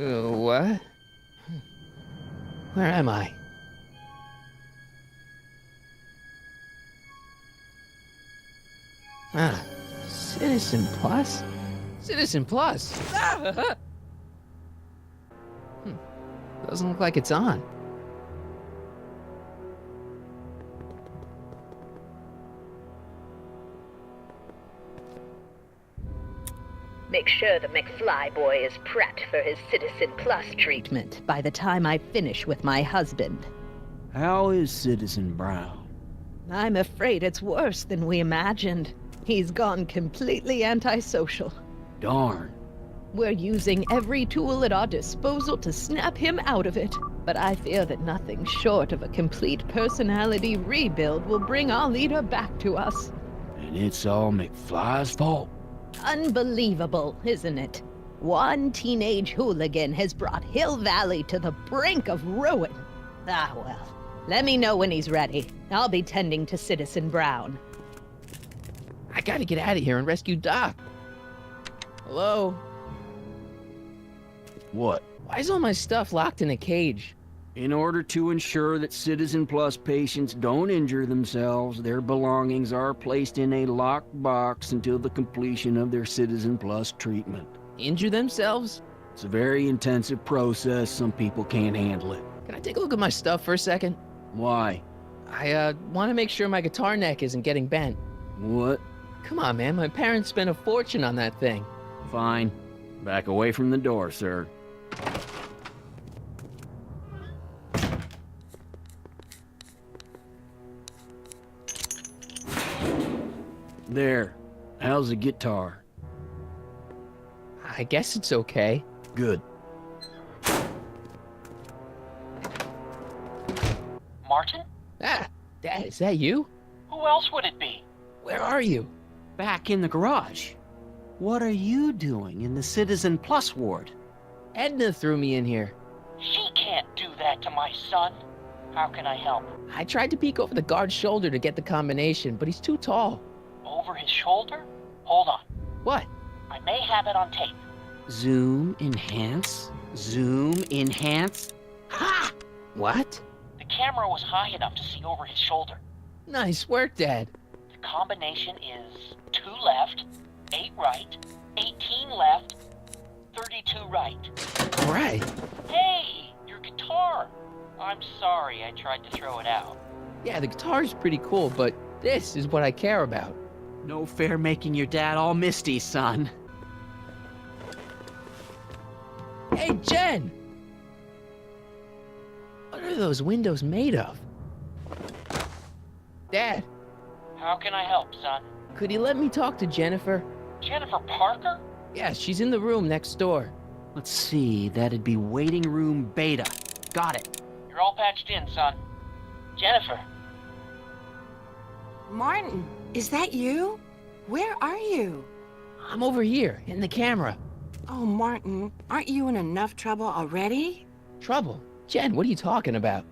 What? Where am I? Ah, Citizen Plus? Citizen Plus! Doesn't look like it's on. Make sure the McFly boy is prepped for his Citizen Plus treatment by the time I finish with my husband. How is Citizen Brown? I'm afraid it's worse than we imagined. He's gone completely antisocial. Darn. We're using every tool at our disposal to snap him out of it. But I fear that nothing short of a complete personality rebuild will bring our leader back to us. And it's all McFly's fault. Unbelievable, isn't it? One teenage hooligan has brought Hill Valley to the brink of ruin. Ah, well. Let me know when he's ready. I'll be tending to Citizen Brown. I gotta get out of here and rescue Doc. Hello? What? Why is all my stuff locked in a cage? In order to ensure that Citizen Plus patients don't injure themselves, their belongings are placed in a locked box until the completion of their Citizen Plus treatment. Injure themselves? It's a very intensive process. Some people can't handle it. Can I take a look at my stuff for a second? Why? I want to make sure my guitar neck isn't getting bent. What? Come on, man. My parents spent a fortune on that thing. Fine. Back away from the door, sir. There. How's the guitar? I guess it's okay. Good. Martin? Ah, Dad, is that you? Who else would it be? Where are you? Back in the garage. What are you doing in the Citizen Plus ward? Edna threw me in here. She can't do that to my son. How can I help? I tried to peek over the guard's shoulder to get the combination, but he's too tall. Over his shoulder? Hold on. What? I may have it on tape. Zoom, enhance. Zoom, enhance. Ha! What? The camera was high enough to see over his shoulder. Nice work, Dad. The combination is 2 left, 8 right, 18 left, 32 right. All right. Hey, your guitar! I'm sorry I tried to throw it out. Yeah, the guitar's pretty cool, but this is what I care about. No fair making your dad all misty, son. Hey, Jen! What are those windows made of? Dad, How can I help, son? could you let me talk to Jennifer? Jennifer Parker? Yeah, she's in the room next door. Let's see, that'd be waiting room beta. Got it. You're all patched in, son. Jennifer. Martin, is that you? Where are you? I'm over here, in the camera. Oh, Martin, aren't you in enough trouble already? Trouble? Jen, what are you talking about?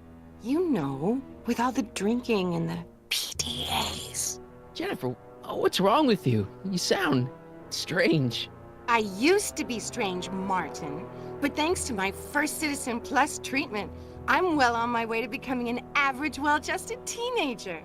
You know, with all the drinking and the PDAs. Jennifer, what's wrong with you? You sound strange. I used to be strange, Martin, but thanks to my first Citizen Plus treatment, I'm well on my way to becoming an average, well-adjusted teenager.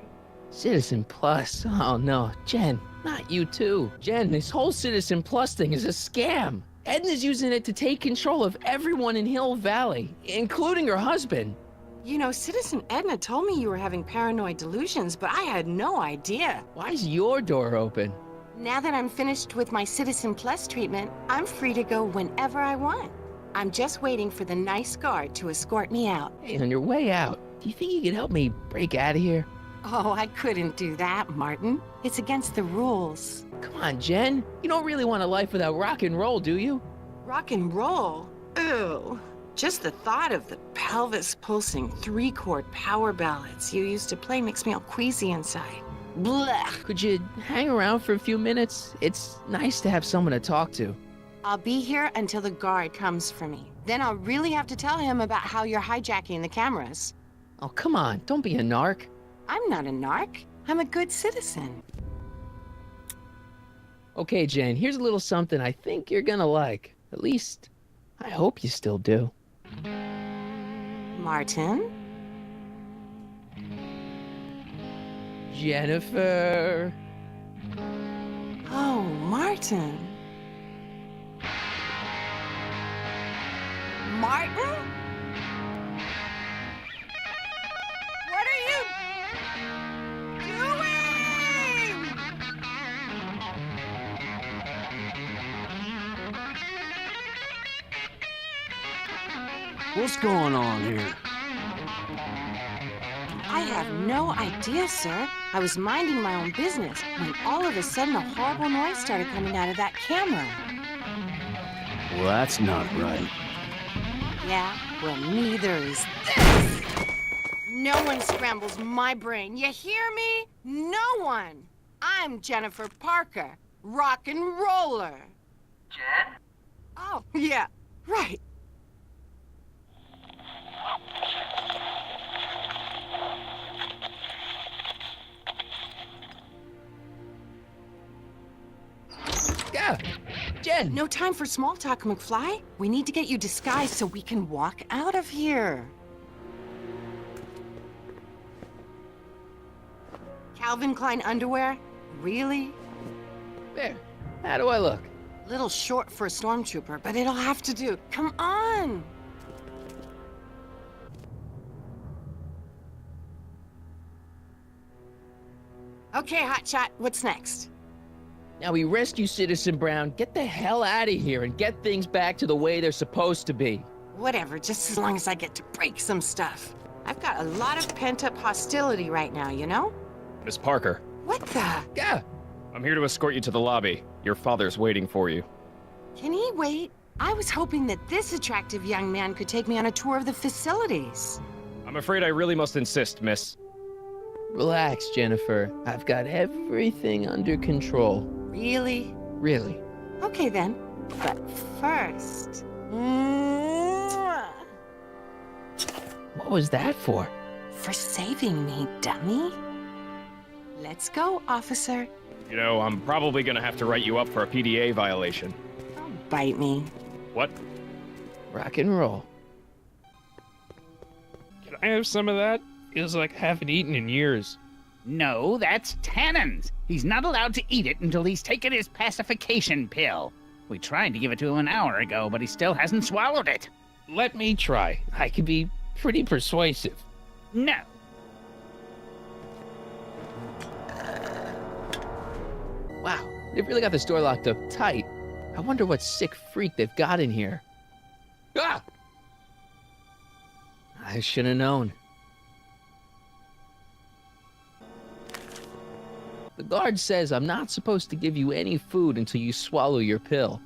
Citizen Plus? Oh no, Jen, not you too. Jen, this whole Citizen Plus thing is a scam. Edna's using it to take control of everyone in Hill Valley, including her husband. You know, Citizen Edna told me you were having paranoid delusions, but I had no idea. Why is your door open? Now that I'm finished with my Citizen Plus treatment, I'm free to go whenever I want. I'm just waiting for the nice guard to escort me out. Hey, on your way out, do you think you could help me break out of here? Oh, I couldn't do that, Martin. It's against the rules. Come on, Jen. You don't really want a life without rock and roll, do you? Rock and roll? Ew. Just the thought of the pelvis-pulsing 3-chord power ballads you used to play makes me all queasy inside. Blah. Could you hang around for a few minutes? It's nice to have someone to talk to. I'll be here until the guard comes for me. Then I'll really have to tell him about how you're hijacking the cameras. Oh, come on. Don't be a narc. I'm not a narc. I'm a good citizen. Okay, Jen, here's a little something I think you're gonna like. At least, I hope you still do. Martin? Jennifer. Oh, Martin. Martin? What are you doing? What's going on here? I have no idea, sir. I was minding my own business when all of a sudden a horrible noise started coming out of that camera. Well, that's not right. Yeah, well, neither is this. No one scrambles my brain. You hear me? No one. I'm Jennifer Parker, rock and roller. Jen? Oh, yeah, right. Yeah, Jen. No time for small talk, McFly. We need to get you disguised so we can walk out of here. Calvin Klein underwear? Really? There. How do I look? Little short for a stormtrooper, but it'll have to do. Come on! Okay, Hotshot, what's next? Now we rescue Citizen Brown, get the hell out of here, and get things back to the way they're supposed to be. Whatever, just as long as I get to break some stuff. I've got a lot of pent-up hostility right now, you know? Miss Parker, What the? Yeah. I'm here to escort you to the lobby. Your father's waiting for you. Can he wait? I was hoping that this attractive young man could take me on a tour of the facilities. I'm afraid I really must insist, miss. Relax, Jennifer. I've got everything under control. Really? Really. Okay then. But first... Mwah! What was that for? For saving me, dummy. Let's go, officer. You know, I'm probably gonna have to write you up for a PDA violation. Don't bite me. What? Rock and roll. Can I have some of that? Feels like I haven't eaten in years. No, that's Tannen's. He's not allowed to eat it until he's taken his pacification pill. We tried to give it to him an hour ago, but he still hasn't swallowed it. Let me try. I can be pretty persuasive. No. Wow, they've really got the store locked up tight. I wonder what sick freak they've got in here. Ah! I should have known. The guard says I'm not supposed to give you any food until you swallow your pill.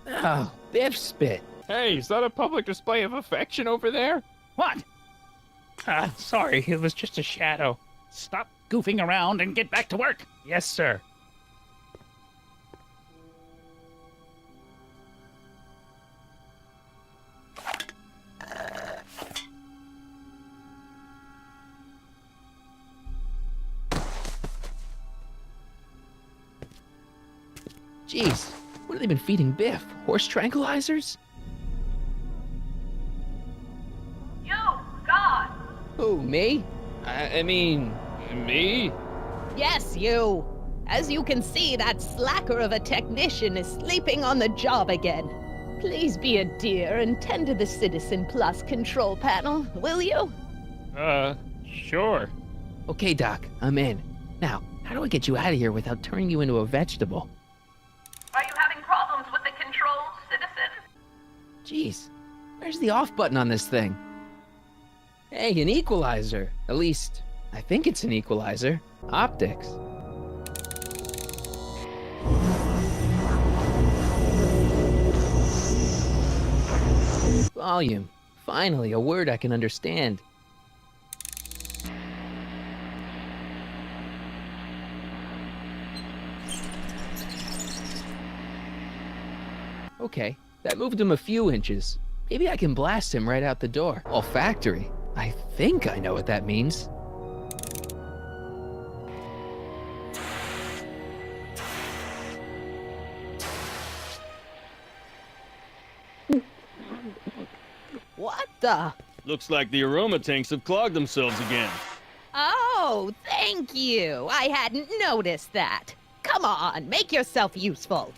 Oh, Biff spit. Hey, is that a public display of affection over there? What? Sorry, it was just a shadow. Stop goofing around and get back to work. Yes, sir. Jeez, what have they been feeding Biff? Horse tranquilizers? You, God! Who, me? I mean, me? Yes, you. As you can see, that slacker of a technician is sleeping on the job again. Please be a dear and tend to the Citizen Plus control panel, will you? Sure. Okay, Doc, I'm in. Now, how do I get you out of here without turning you into a vegetable? Are you having problems with the controls, citizen? Jeez, where's the off button on this thing? Hey, an equalizer. At least, I think it's an equalizer. Optics. Volume. Finally, a word I can understand. Okay, that moved him a few inches. Maybe I can blast him right out the door. Olfactory. I think I know what that means. What the? Looks like the aroma tanks have clogged themselves again. Oh, thank you. I hadn't noticed that. Come on, make yourself useful.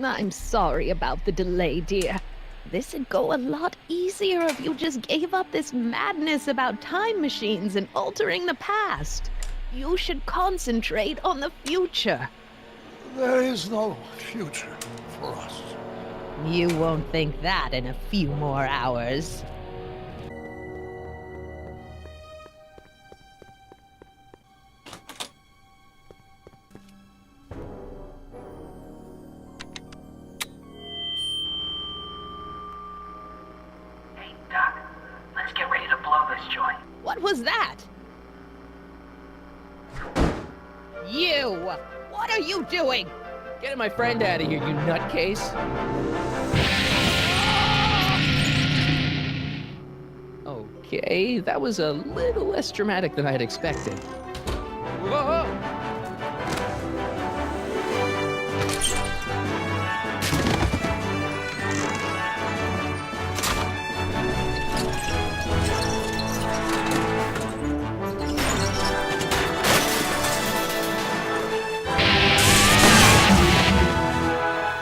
I'm sorry about the delay, dear. This'd go a lot easier if you just gave up this madness about time machines and altering the past. You should concentrate on the future. There is no future for us. You won't think that in a few more hours. Hey, Doc, let's get ready to blow this joint. What was that? You! What are you doing? Getting my friend out of here, you nutcase. Okay, that was a little less dramatic than I had expected. Whoa!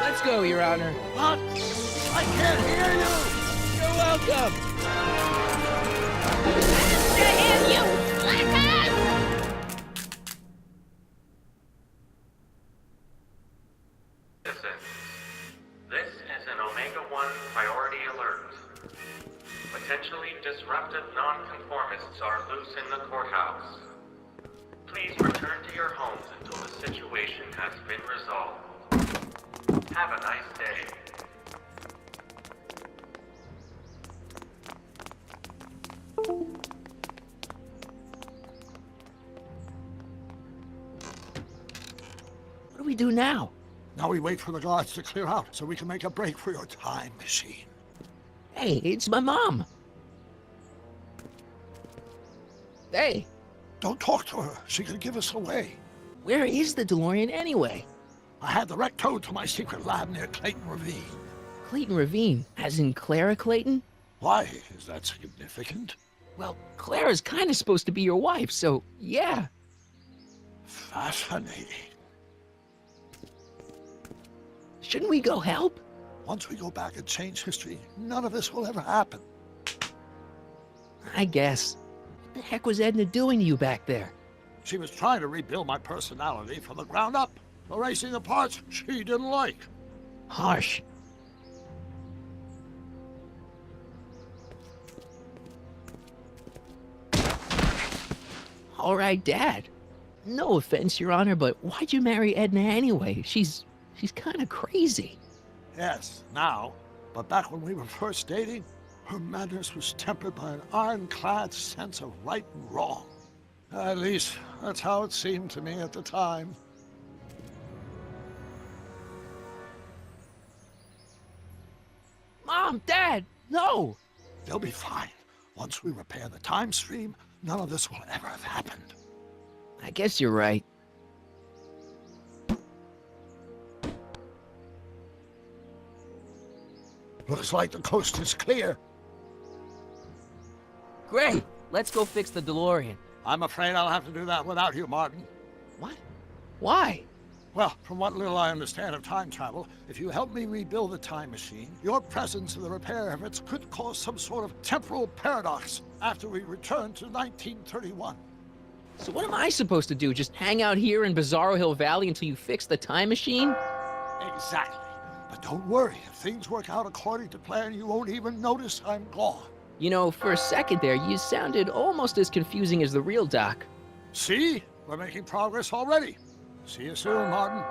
Let's go, Your Honor. What? I can't hear you! You're welcome. Listen, this is an Omega-1 priority alert. Potentially disruptive nonconformists are loose in the courthouse. Please return to your homes until the situation has been resolved. Have a nice day. What do we do now? Now we wait for the guards to clear out so we can make a break for your time machine. Hey, it's my mom. Hey, Don't talk to her. She could give us away. where is the DeLorean anyway? I had the wreck towed to my secret lab near Clayton Ravine. Clayton Ravine, as in Clara Clayton? Why is that significant? Well, Clara's kind of supposed to be your wife, so yeah. Fascinating. Shouldn't we go help? Once we go back and change history, none of this will ever happen. I guess. What the heck was Edna doing to you back there? She was trying to rebuild my personality from the ground up, erasing the parts she didn't like. Harsh. All right, Dad. No offense, Your Honor, but why'd you marry Edna anyway? She's kind of crazy. Yes, now. But back when we were first dating, her madness was tempered by an ironclad sense of right and wrong. At least, that's how it seemed to me at the time. Mom, Dad, no! They'll be fine. Once we repair the time stream, none of this will ever have happened. I guess you're right. Looks like the coast is clear. Great! Let's go fix the DeLorean. I'm afraid I'll have to do that without you, Martin. What? Why? Well, from what little I understand of time travel, if you help me rebuild the time machine, your presence in the repair efforts could cause some sort of temporal paradox after we return to 1931. So what am I supposed to do? Just hang out here in Bizarro Hill Valley until you fix the time machine? Exactly. But don't worry, if things work out according to plan, you won't even notice I'm gone. You know, for a second there, you sounded almost as confusing as the real Doc. See? We're making progress already. See you soon, Martin.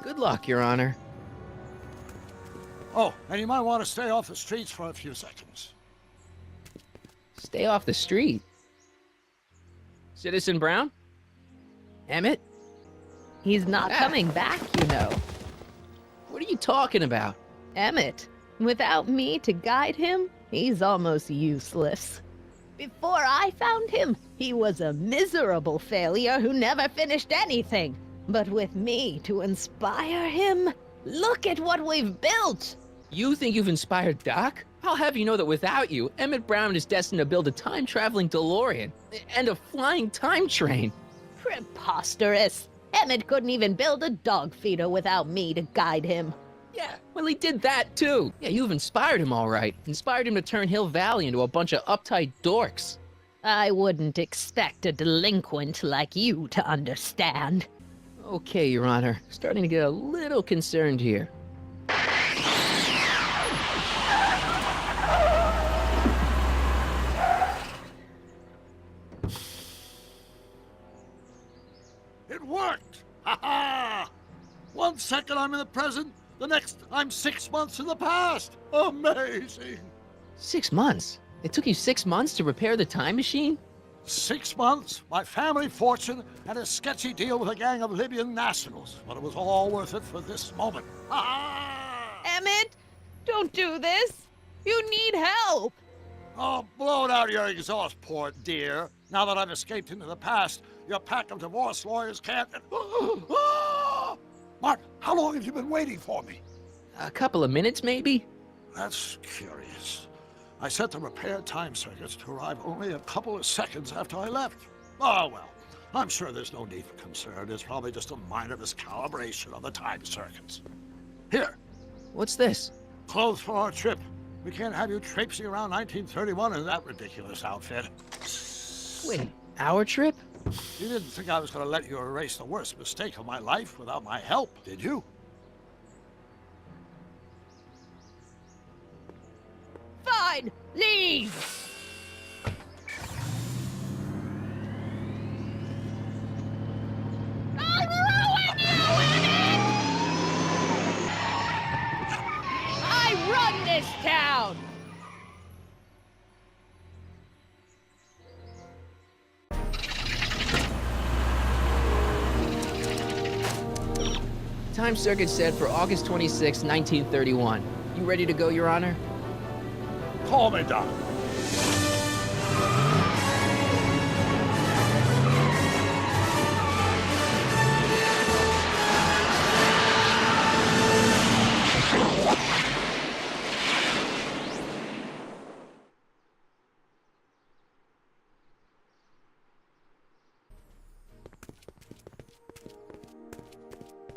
Good luck, Your Honor. Oh, and you might want to stay off the streets for a few seconds. Stay off the street. Citizen Brown? Emmett? He's not coming back, you know. What are you talking about? Emmett, without me to guide him, he's almost useless. Before I found him, he was a miserable failure who never finished anything. But with me to inspire him, look at what we've built! You think you've inspired Doc? I'll have you know that without you, Emmett Brown is destined to build a time-traveling DeLorean and a flying time train. Preposterous! Emmett couldn't even build a dog feeder without me to guide him. Yeah, well, he did that too. Yeah, you've inspired him all right. Inspired him to turn Hill Valley into a bunch of uptight dorks. I wouldn't expect a delinquent like you to understand. Okay, Your Honor. Starting to get a little concerned here. It worked! Ha ha! 1 second I'm in the present, the next I'm 6 months in the past. Amazing! 6 months? It took you 6 months to repair the time machine? 6 months, my family fortune, and a sketchy deal with a gang of Libyan nationals. But it was all worth it for this moment. Ha ha! Emmett, don't do this. You need help. Oh, blow it out your exhaust port, dear. Now that I've escaped into the past, your pack of divorce lawyers can't... Mark, how long have you been waiting for me? A couple of minutes, maybe? That's curious. I set the repair time circuits to arrive only a couple of seconds after I left. Oh, well, I'm sure there's no need for concern. It's probably just a minor miscalibration of the time circuits. Here. What's this? Clothes for our trip. We can't have you traipsing around 1931 in that ridiculous outfit. Wait, our trip? You didn't think I was going to let you erase the worst mistake of my life without my help, did you? Fine, leave. I'll ruin you, Emmett! I run this town! Time circuit set for August 26, 1931. You ready to go, Your Honor? Call me, Doc.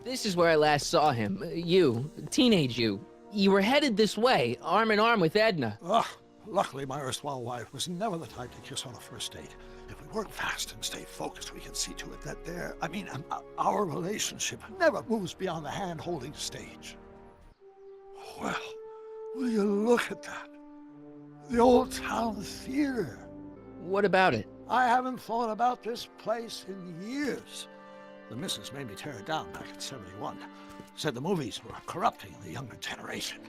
This is where I last saw him. You, teenage you. You were headed this way, arm in arm with Edna. Ugh. Luckily, my erstwhile wife was never the type to kiss on a first date. If we work fast and stay focused, we can see to it that our relationship never moves beyond the hand-holding stage. Well, will you look at that? The old town theater. What about it? I haven't thought about this place in years. The missus made me tear it down back in '71. Said the movies were corrupting the younger generation.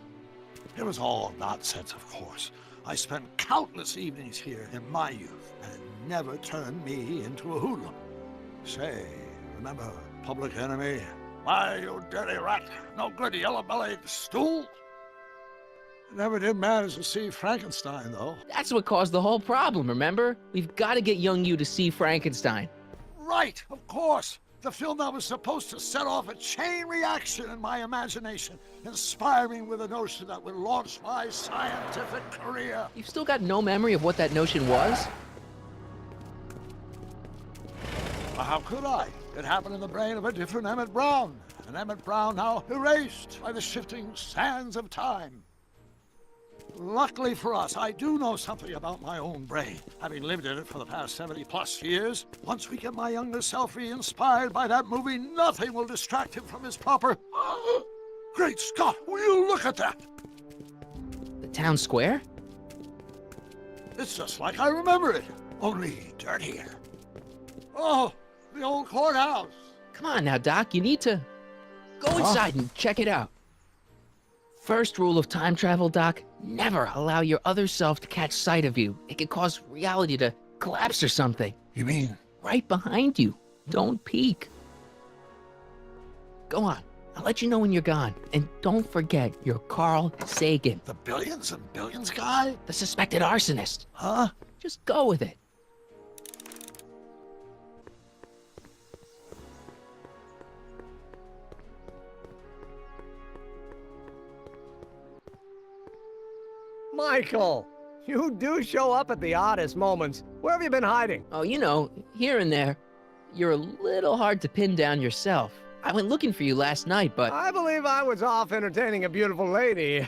It was all nonsense, of course. I spent countless evenings here in my youth, and it never turned me into a hoodlum. Say, remember Public Enemy? Why, you dirty rat, no good yellow-bellied stool? Never did manage to see Frankenstein, though. That's what caused the whole problem, remember? We've got to get young you to see Frankenstein. Right, of course. The film that was supposed to set off a chain reaction in my imagination, inspiring with a notion that would launch my scientific career. You've still got no memory of what that notion was? Well, how could I? It happened in the brain of a different Emmett Brown, an Emmett Brown now erased by the shifting sands of time. Luckily for us, I do know something about my own brain, having lived in it for the past 70+ years. Once we get my younger self re-inspired by that movie, nothing will distract him from his proper... Great Scott, will you look at that? The town square? It's just like I remember it, only dirtier. Oh, the old courthouse. Come on now, Doc, you need to... Go inside and check it out. First rule of time travel, Doc, never allow your other self to catch sight of you. It could cause reality to collapse or something. You mean? Right behind you. Don't peek. Go on. I'll let you know when you're gone. And don't forget, you're Carl Sagan. The billions and billions guy? The suspected arsonist. Huh? Just go with it. Michael, you do show up at the oddest moments. Where have you been hiding? Oh, you know, here and there. You're a little hard to pin down yourself. I went looking for you last night, but... I believe I was off entertaining a beautiful lady.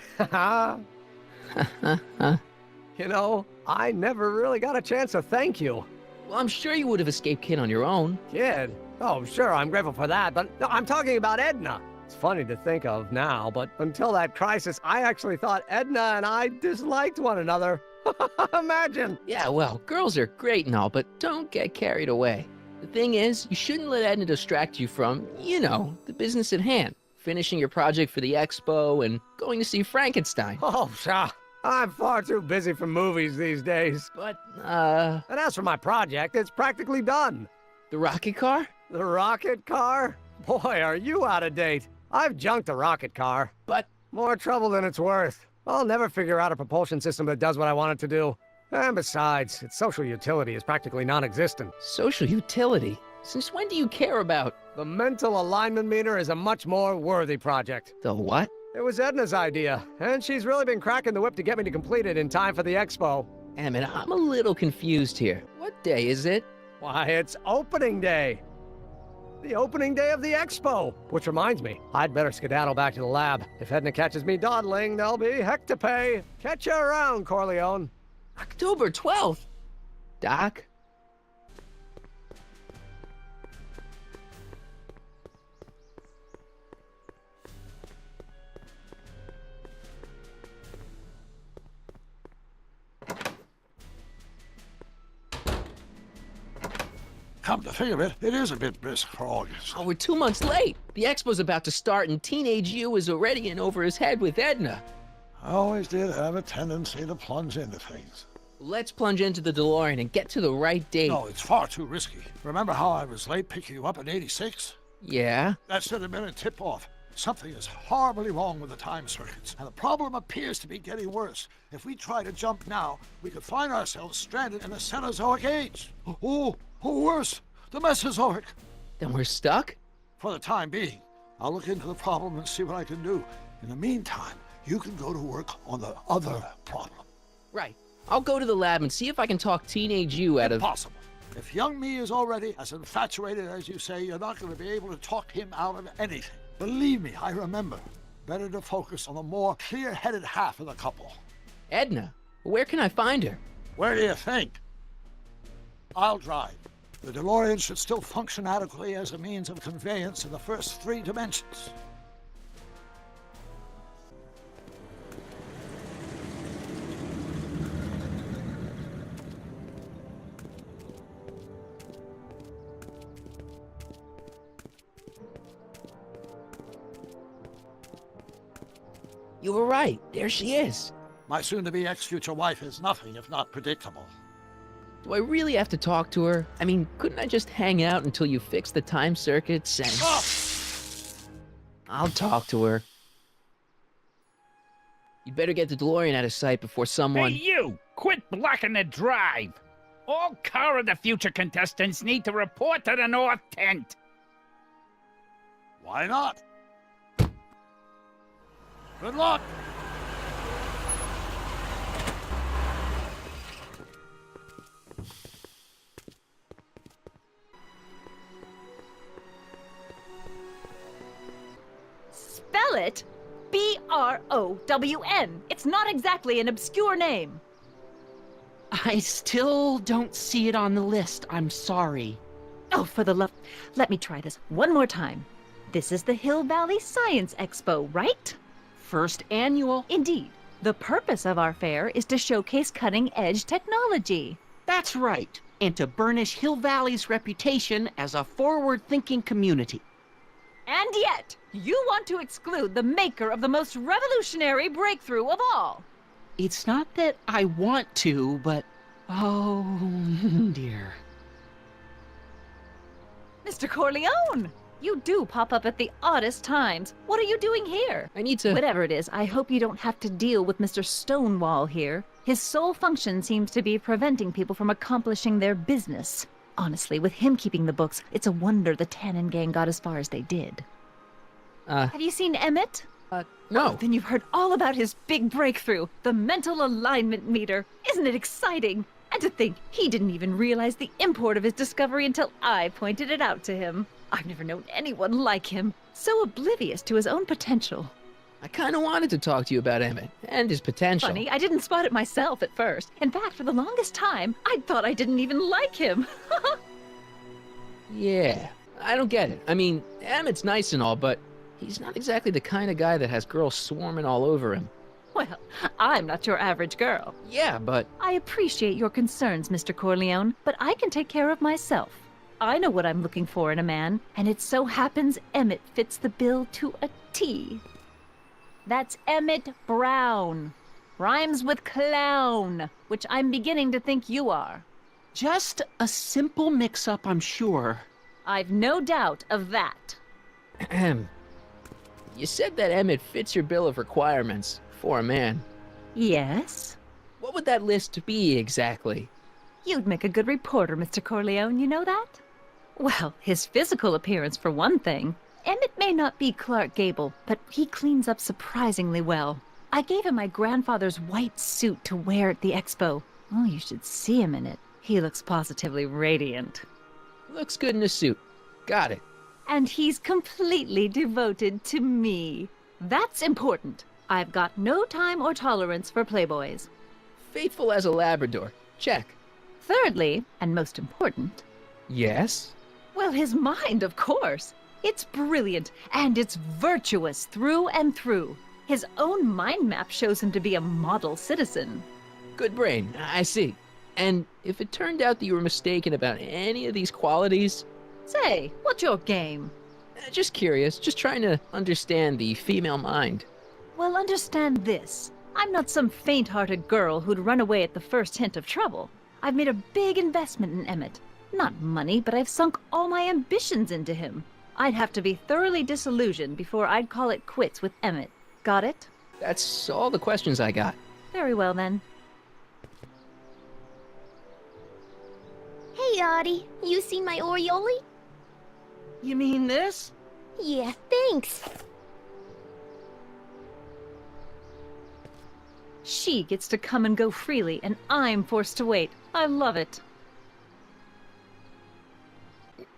You know, I never really got a chance to thank you. Well, I'm sure you would have escaped Kid on your own. Kid? Oh, sure, I'm grateful for that, but no, I'm talking about Edna. It's funny to think of now, but until that crisis, I actually thought Edna and I disliked one another. Imagine! Yeah, well, girls are great and all, but don't get carried away. The thing is, you shouldn't let Edna distract you from, you know, the business at hand. Finishing your project for the expo and going to see Frankenstein. Oh, pshaw. I'm far too busy for movies these days. But, And as for my project, it's practically done. The rocket car? The rocket car? Boy, are you out of date. I've junked the rocket car. But... More trouble than it's worth. I'll never figure out a propulsion system that does what I want it to do. And besides, its social utility is practically non-existent. Social utility? Since when do you care about... The mental alignment meter is a much more worthy project. The what? It was Edna's idea, and she's really been cracking the whip to get me to complete it in time for the expo. Emmett, I'm a little confused here. What day is it? Why, it's opening day. The opening day of the expo. Which reminds me, I'd better skedaddle back to the lab. If Edna catches me dawdling, there'll be heck to pay. Catch you around, Corleone. October 12th. Doc? Come to think of it, it is a bit brisk for August. Oh, we're 2 months late. The expo's about to start and Teenage You is already in over his head with Edna. I always did have a tendency to plunge into things. Let's plunge into the DeLorean and get to the right date. No, it's far too risky. Remember how I was late picking you up in '86? Yeah? That should have been a tip-off. Something is horribly wrong with the time circuits, and the problem appears to be getting worse. If we try to jump now, we could find ourselves stranded in the Cenozoic age. Or worse, the Mesozoic. Then we're stuck? For the time being. I'll look into the problem and see what I can do. In the meantime, you can go to work on the other problem. Right. I'll go to the lab and see if I can talk Teenage You out of... Impossible. If young me is already as infatuated as you say, you're not going to be able to talk him out of anything. Believe me, I remember. Better to focus on the more clear-headed half of the couple. Edna? Where can I find her? Where do you think? I'll drive. The DeLorean should still function adequately as a means of conveyance in the first 3 dimensions. You were right. There she is. My soon-to-be ex-future wife is nothing if not predictable. Do I really have to talk to her? I mean, couldn't I just hang out until you fix the time circuits and... Oh! I'll talk to her. You'd better get the DeLorean out of sight before someone... Hey, you! Quit blocking the drive! All Car of the Future contestants need to report to the North Tent. Why not? Good luck! Spell it B-R-O-W-N. It's not exactly an obscure name. I still don't see it on the list. I'm sorry. Oh, for the love... Let me try this one more time. This is the Hill Valley Science Expo, right? First annual. Indeed. The purpose of our fair is to showcase cutting-edge technology. That's right. And to burnish Hill Valley's reputation as a forward-thinking community. And yet, you want to exclude the maker of the most revolutionary breakthrough of all. It's not that I want to, but... oh, dear. Mr. Corleone! You do pop up at the oddest times. What are you doing here? I need to... Whatever it is, I hope you don't have to deal with Mr. Stonewall here. His sole function seems to be preventing people from accomplishing their business. Honestly, with him keeping the books, it's a wonder the Tannen gang got as far as they did. Have you seen Emmett? No. Then you've heard all about his big breakthrough, the mental alignment meter. Isn't it exciting? And to think, he didn't even realize the import of his discovery until I pointed it out to him. I've never known anyone like him, so oblivious to his own potential. I kind of wanted to talk to you about Emmett and his potential. Funny, I didn't spot it myself at first. In fact, for the longest time, I thought I didn't even like him. Yeah, I don't get it. I mean, Emmett's nice and all, but he's not exactly the kind of guy that has girls swarming all over him. Well, I'm not your average girl. Yeah, but... I appreciate your concerns, Mr. Corleone, but I can take care of myself. I know what I'm looking for in a man, and it so happens Emmett fits the bill to a T. That's Emmett Brown. Rhymes with clown, which I'm beginning to think you are. Just a simple mix-up, I'm sure. I've no doubt of that. Ahem. You said that Emmett fits your bill of requirements for a man. Yes? What would that list be exactly? You'd make a good reporter, Mr. Corleone, you know that? Well, his physical appearance for one thing. Emmett may not be Clark Gable, but he cleans up surprisingly well. I gave him my grandfather's white suit to wear at the expo. Oh, you should see him in it. He looks positively radiant. Looks good in a suit. Got it. And he's completely devoted to me. That's important. I've got no time or tolerance for playboys. Faithful as a Labrador. Check. Thirdly, and most important... Yes? Well, his mind, of course. It's brilliant, and it's virtuous through and through. His own mind map shows him to be a model citizen. Good brain, I see. And if it turned out that you were mistaken about any of these qualities... Say, what's your game? Just curious, just trying to understand the female mind. Well, understand this. I'm not some faint-hearted girl who'd run away at the first hint of trouble. I've made a big investment in Emmett. Not money, but I've sunk all my ambitions into him. I'd have to be thoroughly disillusioned before I'd call it quits with Emmett. Got it? That's all the questions I got. Very well, then. Hey, Audie. You seen my Oriole? You mean this? Yeah, thanks. She gets to come and go freely, and I'm forced to wait. I love it.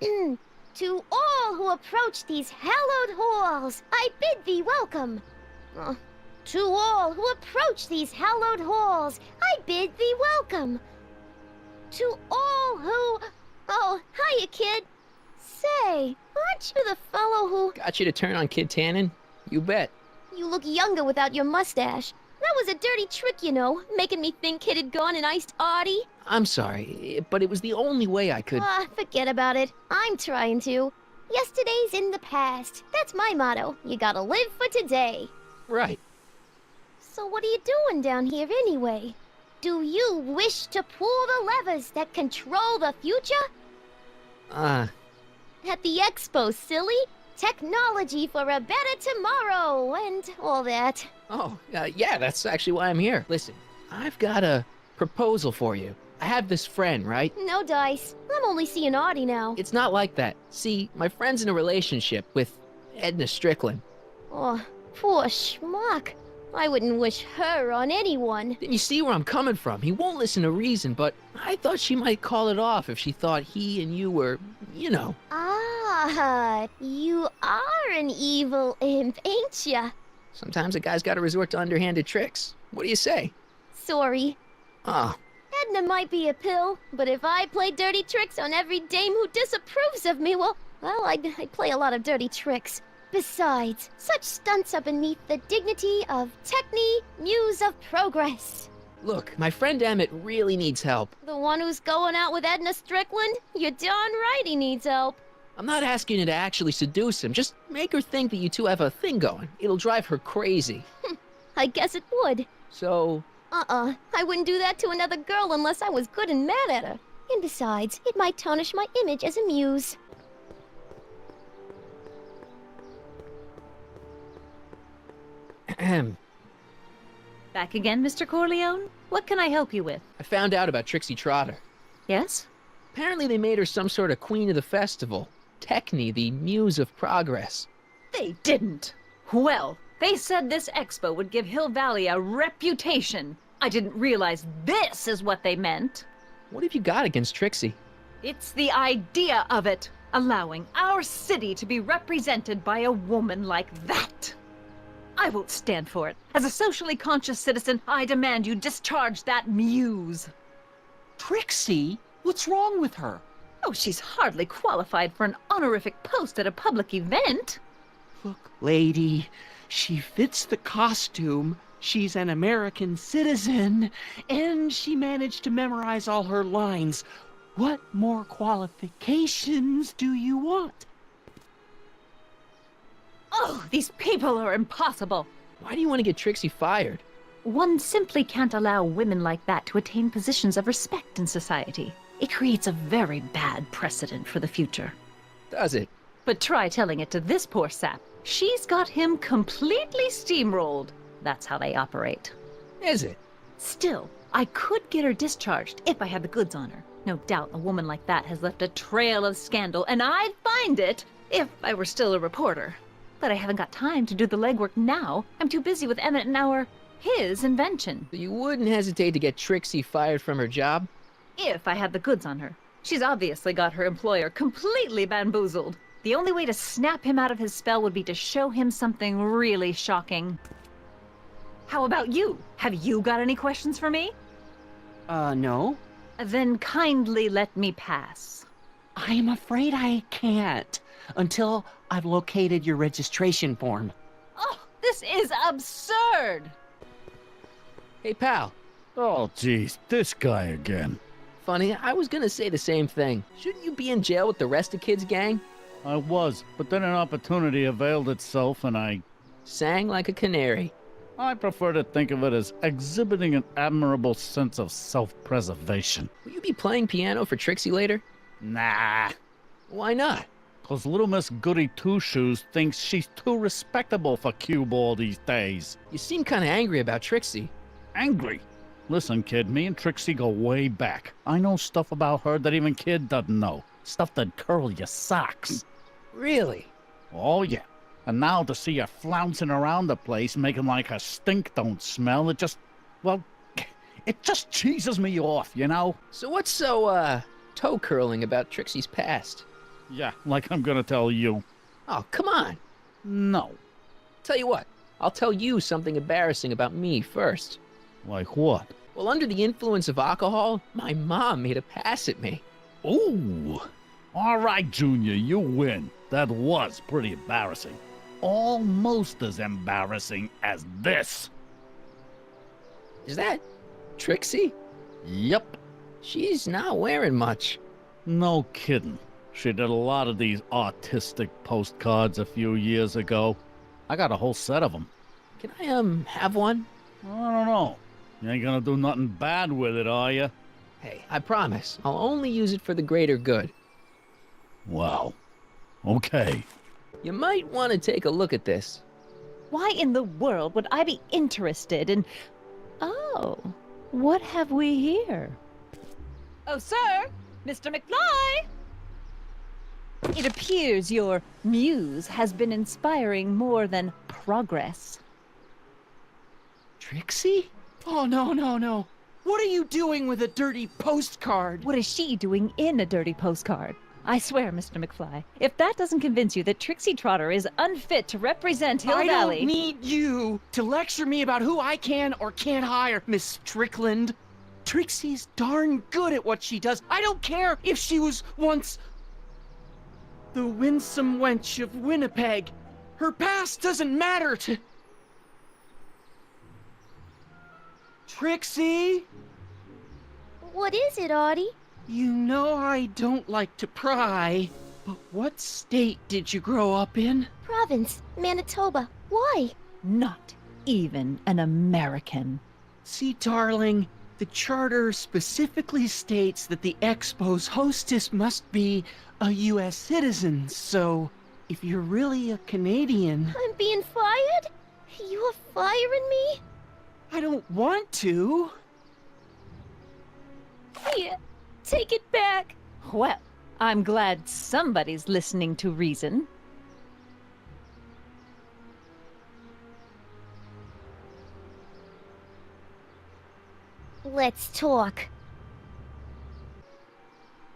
To all who approach these hallowed halls, I bid thee welcome. To all who approach these hallowed halls, I bid thee welcome. To all who... Oh, hiya, kid. Say, aren't you the fellow who... Got you to turn on Kid Tannen? You bet. You look younger without your mustache. That was a dirty trick, you know, making me think Kid had gone and iced Audie. I'm sorry, but it was the only way I could... Forget about it. I'm trying to. Yesterday's in the past. That's my motto. You gotta live for today. Right. So what are you doing down here anyway? Do you wish to pull the levers that control the future? At the expo, silly. Technology for a better tomorrow, and all that. Oh, yeah, that's actually why I'm here. Listen, I've got a proposal for you. I have this friend, right? No dice. I'm only seeing Audie now. It's not like that. See, my friend's in a relationship with Edna Strickland. Oh, poor schmuck. I wouldn't wish her on anyone. Then you see where I'm coming from. He won't listen to reason, but I thought she might call it off if she thought he and you were, you know. Ah, you are an evil imp, ain't ya? Sometimes a guy's got to resort to underhanded tricks. What do you say? Sorry. Oh. Edna might be a pill, but if I play dirty tricks on every dame who disapproves of me, well, I'd play a lot of dirty tricks. Besides, such stunts are beneath the dignity of Techne, Muse of Progress. Look, my friend Emmett really needs help. The one who's going out with Edna Strickland? You're darn right he needs help. I'm not asking you to actually seduce him. Just make her think that you two have a thing going. It'll drive her crazy. I guess it would. So... I wouldn't do that to another girl unless I was good and mad at her. And besides, it might tarnish my image as a muse. Ahem. Back again, Mr. Corleone? What can I help you with? I found out about Trixie Trotter. Yes? Apparently they made her some sort of queen of the festival. Techne, the Muse of Progress. They didn't. Well, They said this expo would give Hill Valley a reputation. I didn't realize this is what they meant. What have you got against Trixie? It's the idea of it. Allowing our city to be represented by a woman like that. I won't stand for it. As a socially conscious citizen, I demand you discharge that muse. Trixie? What's wrong with her? Oh, she's hardly qualified for an honorific post at a public event. Look, lady, she fits the costume. She's an American citizen, and she managed to memorize all her lines. What more qualifications do you want? Oh, these people are impossible. Why do you want to get Trixie fired? One simply can't allow women like that to attain positions of respect in society. It creates a very bad precedent for the future. Does it? But try telling it to this poor sap. She's got him completely steamrolled. That's how they operate. Is it? Still, I could get her discharged if I had the goods on her. No doubt a woman like that has left a trail of scandal, and I'd find it if I were still a reporter. But I haven't got time to do the legwork now. I'm too busy with Emmett and his invention. So you wouldn't hesitate to get Trixie fired from her job? If I had the goods on her. She's obviously got her employer completely bamboozled. The only way to snap him out of his spell would be to show him something really shocking. How about you? Have you got any questions for me? No. Then kindly let me pass. I'm afraid I can't until I've located your registration form. Oh, this is absurd! Hey, pal. Oh, geez, this guy again. Funny, I was gonna say the same thing. Shouldn't you be in jail with the rest of Kid's gang? I was, but then an opportunity availed itself and I... Sang like a canary. I prefer to think of it as exhibiting an admirable sense of self-preservation. Will you be playing piano for Trixie later? Nah. Why not? 'Cause little Miss Goody Two-Shoes thinks she's too respectable for cue ball these days. You seem kinda angry about Trixie. Angry? Listen, kid, me and Trixie go way back. I know stuff about her that even Kid doesn't know. Stuff that'd curl your socks. Really? Oh, yeah. And now to see her flouncing around the place, making like her stink don't smell, it just cheeses me off, you know? So what's so, toe-curling about Trixie's past? Yeah, like I'm gonna tell you. Oh, come on. No. Tell you what, I'll tell you something embarrassing about me first. Like what? Well, under the influence of alcohol, my mom made a pass at me. Ooh. All right, Junior, you win. That was pretty embarrassing. Almost as embarrassing as this. Is that Trixie? Yep. She's not wearing much. No kidding. She did a lot of these artistic postcards a few years ago. I got a whole set of them. Can I, have one? I don't know. You ain't gonna do nothing bad with it, are you? Hey, I promise. I'll only use it for the greater good. Wow. Okay. You might want to take a look at this. Why in the world would I be interested in... Oh, what have we here? Oh, sir! Mr. McFly! It appears your muse has been inspiring more than progress. Trixie? Oh, no. What are you doing with a dirty postcard? What is she doing in a dirty postcard? I swear, Mr. McFly, if that doesn't convince you that Trixie Trotter is unfit to represent Hill Valley... I don't need you to lecture me about who I can or can't hire, Miss Strickland. Trixie's darn good at what she does. I don't care if she was once the winsome wench of Winnipeg. Her past doesn't matter to... Trixie? What is it, Audie? You know I don't like to pry, but what state did you grow up in? Province, Manitoba. Why? Not even an American. See, darling, the charter specifically states that the Expo's hostess must be a U.S. citizen, so if you're really a Canadian... I'm being fired? You are firing me? I don't want to. Here, take it back. Well, I'm glad somebody's listening to reason. Let's talk.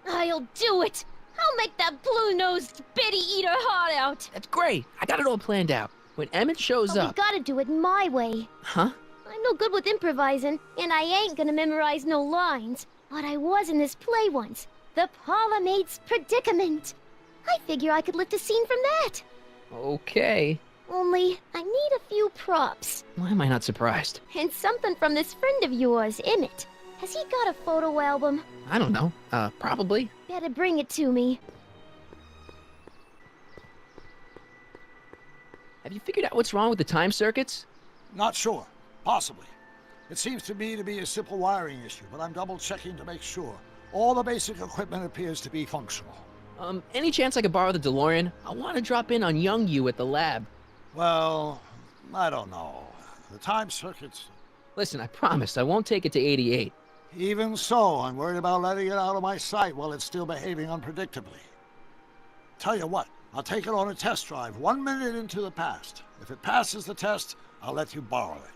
I'll do it! I'll make that blue-nosed bitty eat her heart out! That's great. I got it all planned out. When Emmett shows But up... we gotta do it my way. Huh? I'm no good with improvising, and I ain't gonna memorize no lines. But I was in this play once. The Parlor Maid's Predicament. I figure I could lift a scene from that. Okay. Only, I need a few props. Why am I not surprised? And something from this friend of yours, Emmett. Has he got a photo album? I don't know. Probably. Better bring it to me. Have you figured out what's wrong with the time circuits? Not sure. Possibly. It seems to me to be a simple wiring issue, but I'm double-checking to make sure. All the basic equipment appears to be functional. Any chance I could borrow the DeLorean? I want to drop in on young you at the lab. Well, I don't know. The time circuits... Listen, I promise I won't take it to 88. Even so, I'm worried about letting it out of my sight while it's still behaving unpredictably. Tell you what, I'll take it on a test drive 1 minute into the past. If it passes the test, I'll let you borrow it.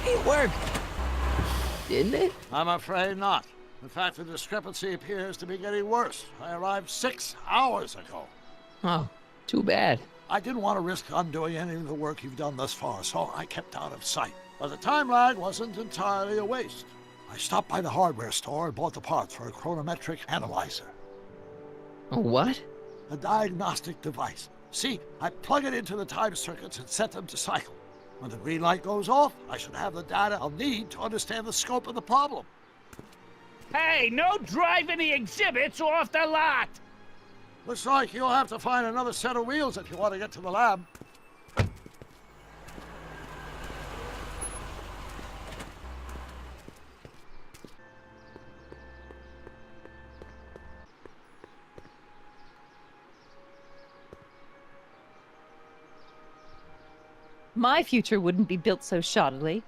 It worked! Didn't it? I'm afraid not. In fact, the discrepancy appears to be getting worse. I arrived 6 hours ago. Oh, too bad. I didn't want to risk undoing any of the work you've done thus far, so I kept out of sight. But the time lag wasn't entirely a waste. I stopped by the hardware store and bought the parts for a chronometric analyzer. A what? A diagnostic device. See, I plug it into the time circuits and set them to cycle. When the green light goes off, I should have the data I'll need to understand the scope of the problem. Hey, no driving the exhibits off the lot! Looks like you'll have to find another set of wheels if you want to get to the lab. My future wouldn't be built so shoddily.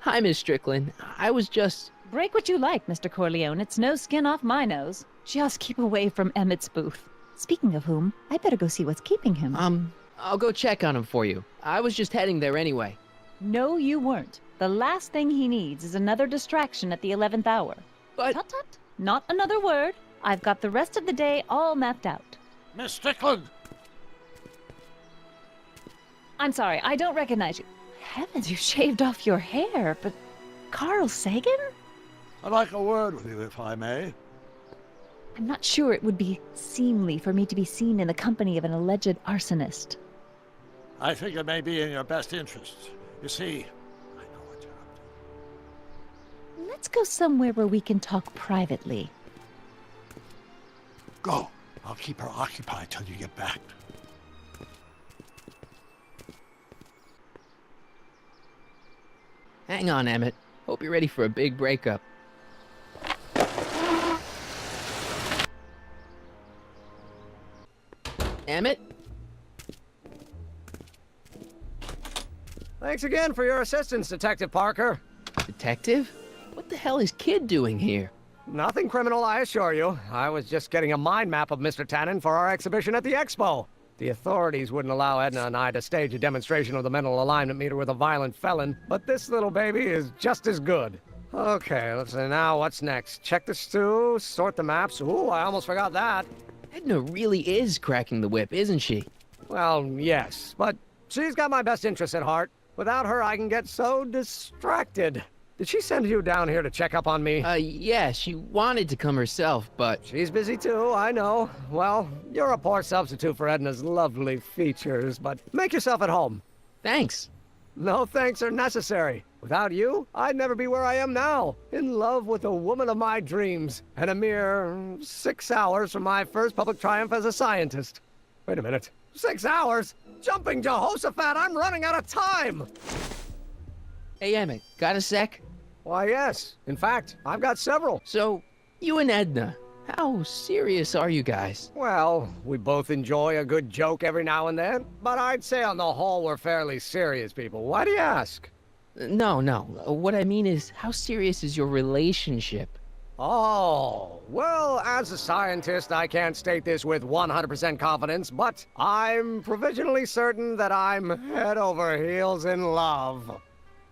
Hi, Miss Strickland. I was just... Break what you like, Mr. Corleone. It's no skin off my nose. Just keep away from Emmett's booth. Speaking of whom, I better go see what's keeping him. I'll go check on him for you. I was just heading there anyway. No, you weren't. The last thing he needs is another distraction at the 11th hour. But... Tut-tut. Not another word. I've got the rest of the day all mapped out. Miss Strickland! I'm sorry, I don't recognize you. Heavens, you shaved off your hair, but... Carl Sagan? I'd like a word with you, if I may. I'm not sure it would be seemly for me to be seen in the company of an alleged arsonist. I think it may be in your best interests. You see, I know what you're up to. Let's go somewhere where we can talk privately. Go. I'll keep her occupied till you get back. Hang on, Emmett. Hope you're ready for a big breakup. Emmett? Thanks again for your assistance, Detective Parker. Detective? What the hell is Kid doing here? Nothing criminal, I assure you. I was just getting a mind map of Mr. Tannen for our exhibition at the Expo. The authorities wouldn't allow Edna and I to stage a demonstration of the mental alignment meter with a violent felon, but this little baby is just as good. Okay, let's see now what's next. Check the stew, sort the maps. Ooh, I almost forgot that. Edna really is cracking the whip, isn't she? Well, yes, but she's got my best interests at heart. Without her, I can get so distracted. Did she send you down here to check up on me? Yeah, she wanted to come herself, but... She's busy too, I know. Well, you're a poor substitute for Edna's lovely features, but make yourself at home. Thanks. No thanks are necessary. Without you, I'd never be where I am now, in love with the woman of my dreams, and a mere 6 hours from my first public triumph as a scientist. Wait a minute. 6 hours? Jumping Jehoshaphat, I'm running out of time! Hey, Emmett, got a sec? Why, yes. In fact, I've got several. So, you and Edna, how serious are you guys? Well, we both enjoy a good joke every now and then, but I'd say on the whole we're fairly serious people. Why do you ask? No. What I mean is, how serious is your relationship? Oh, well, as a scientist, I can't state this with 100% confidence, but I'm provisionally certain that I'm head over heels in love.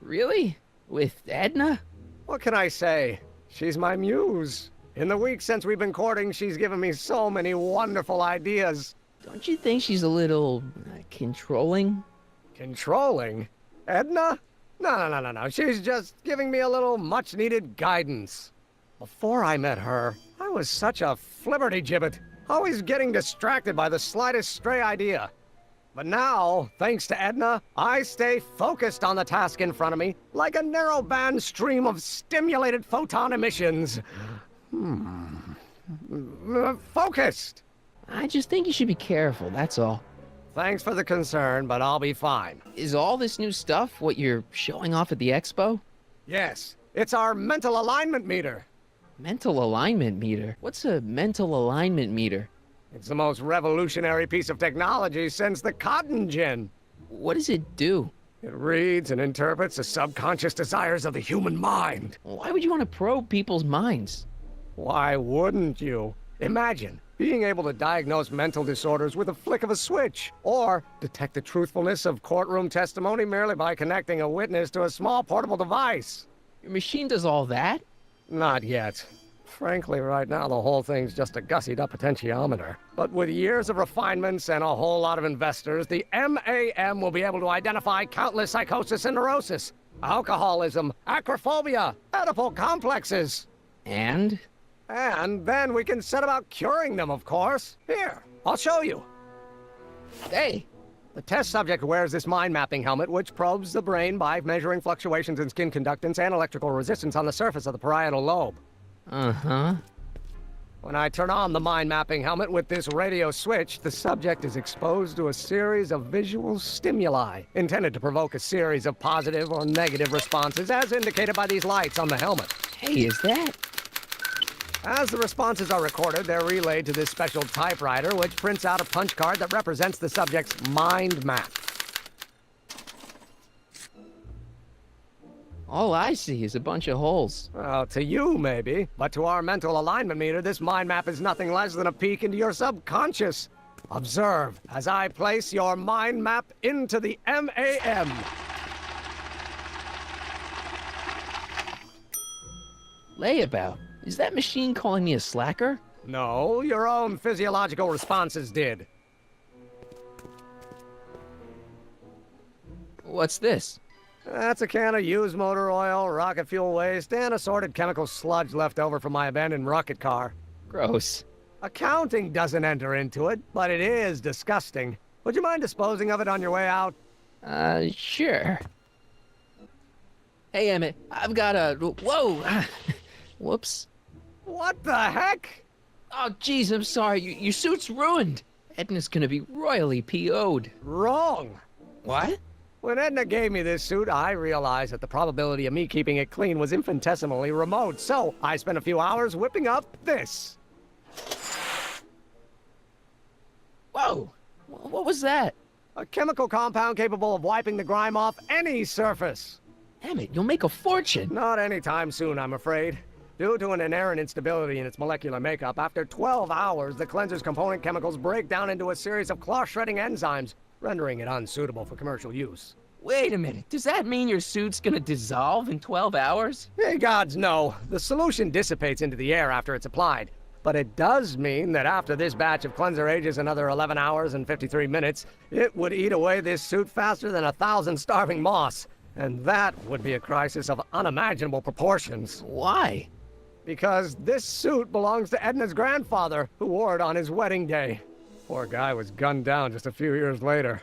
Really? With Edna? What can I say? She's my muse. In the week since we've been courting, she's given me so many wonderful ideas. Don't you think she's a little controlling? Controlling? Edna? No. She's just giving me a little much-needed guidance. Before I met her, I was such a flibberty-gibbet, always getting distracted by the slightest stray idea. But now, thanks to Edna, I stay focused on the task in front of me, like a narrow-band stream of stimulated photon emissions. Focused! I just think you should be careful, that's all. Thanks for the concern, but I'll be fine. Is all this new stuff what you're showing off at the expo? Yes, it's our mental alignment meter. Mental alignment meter? What's a mental alignment meter? It's the most revolutionary piece of technology since the cotton gin. What does it do? It reads and interprets the subconscious desires of the human mind. Why would you want to probe people's minds? Why wouldn't you? Imagine being able to diagnose mental disorders with a flick of a switch, or detect the truthfulness of courtroom testimony merely by connecting a witness to a small portable device. Your machine does all that? Not yet. Frankly, right now, the whole thing's just a gussied-up potentiometer. But with years of refinements and a whole lot of investors, the MAM will be able to identify countless psychosis and neurosis, alcoholism, acrophobia, Oedipal complexes. And then we can set about curing them, of course. Here, I'll show you. Hey! The test subject wears this mind-mapping helmet, which probes the brain by measuring fluctuations in skin conductance and electrical resistance on the surface of the parietal lobe. Uh-huh. When I turn on the mind-mapping helmet with this radio switch, the subject is exposed to a series of visual stimuli, intended to provoke a series of positive or negative responses, as indicated by these lights on the helmet. Hey, is that... As the responses are recorded, they're relayed to this special typewriter, which prints out a punch card that represents the subject's mind map. All I see is a bunch of holes. Well, to you, maybe. But to our mental alignment meter, this mind map is nothing less than a peek into your subconscious. Observe as I place your mind map into the MAM. Layabout. Is that machine calling me a slacker? No, your own physiological responses did. What's this? That's a can of used motor oil, rocket fuel waste, and assorted chemical sludge left over from my abandoned rocket car. Gross. Accounting doesn't enter into it, but it is disgusting. Would you mind disposing of it on your way out? Sure. Hey, Emmett, I've got a... Whoa! Whoops. What the heck? Oh, jeez, I'm sorry. Your suit's ruined. Edna's gonna be royally PO'd. Wrong. What? When Edna gave me this suit, I realized that the probability of me keeping it clean was infinitesimally remote, so I spent a few hours whipping up this. Whoa! What was that? A chemical compound capable of wiping the grime off any surface. Emmett, you'll make a fortune. Not anytime soon, I'm afraid. Due to an inherent instability in its molecular makeup, after 12 hours, the cleanser's component chemicals break down into a series of cloth-shredding enzymes, rendering it unsuitable for commercial use. Wait a minute. Does that mean your suit's gonna dissolve in 12 hours? Hey, gods, no. The solution dissipates into the air after it's applied. But it does mean that after this batch of cleanser ages another 11 hours and 53 minutes, it would eat away this suit faster than 1,000 starving moths. And that would be a crisis of unimaginable proportions. Why? Because this suit belongs to Edna's grandfather, who wore it on his wedding day. Poor guy was gunned down just a few years later.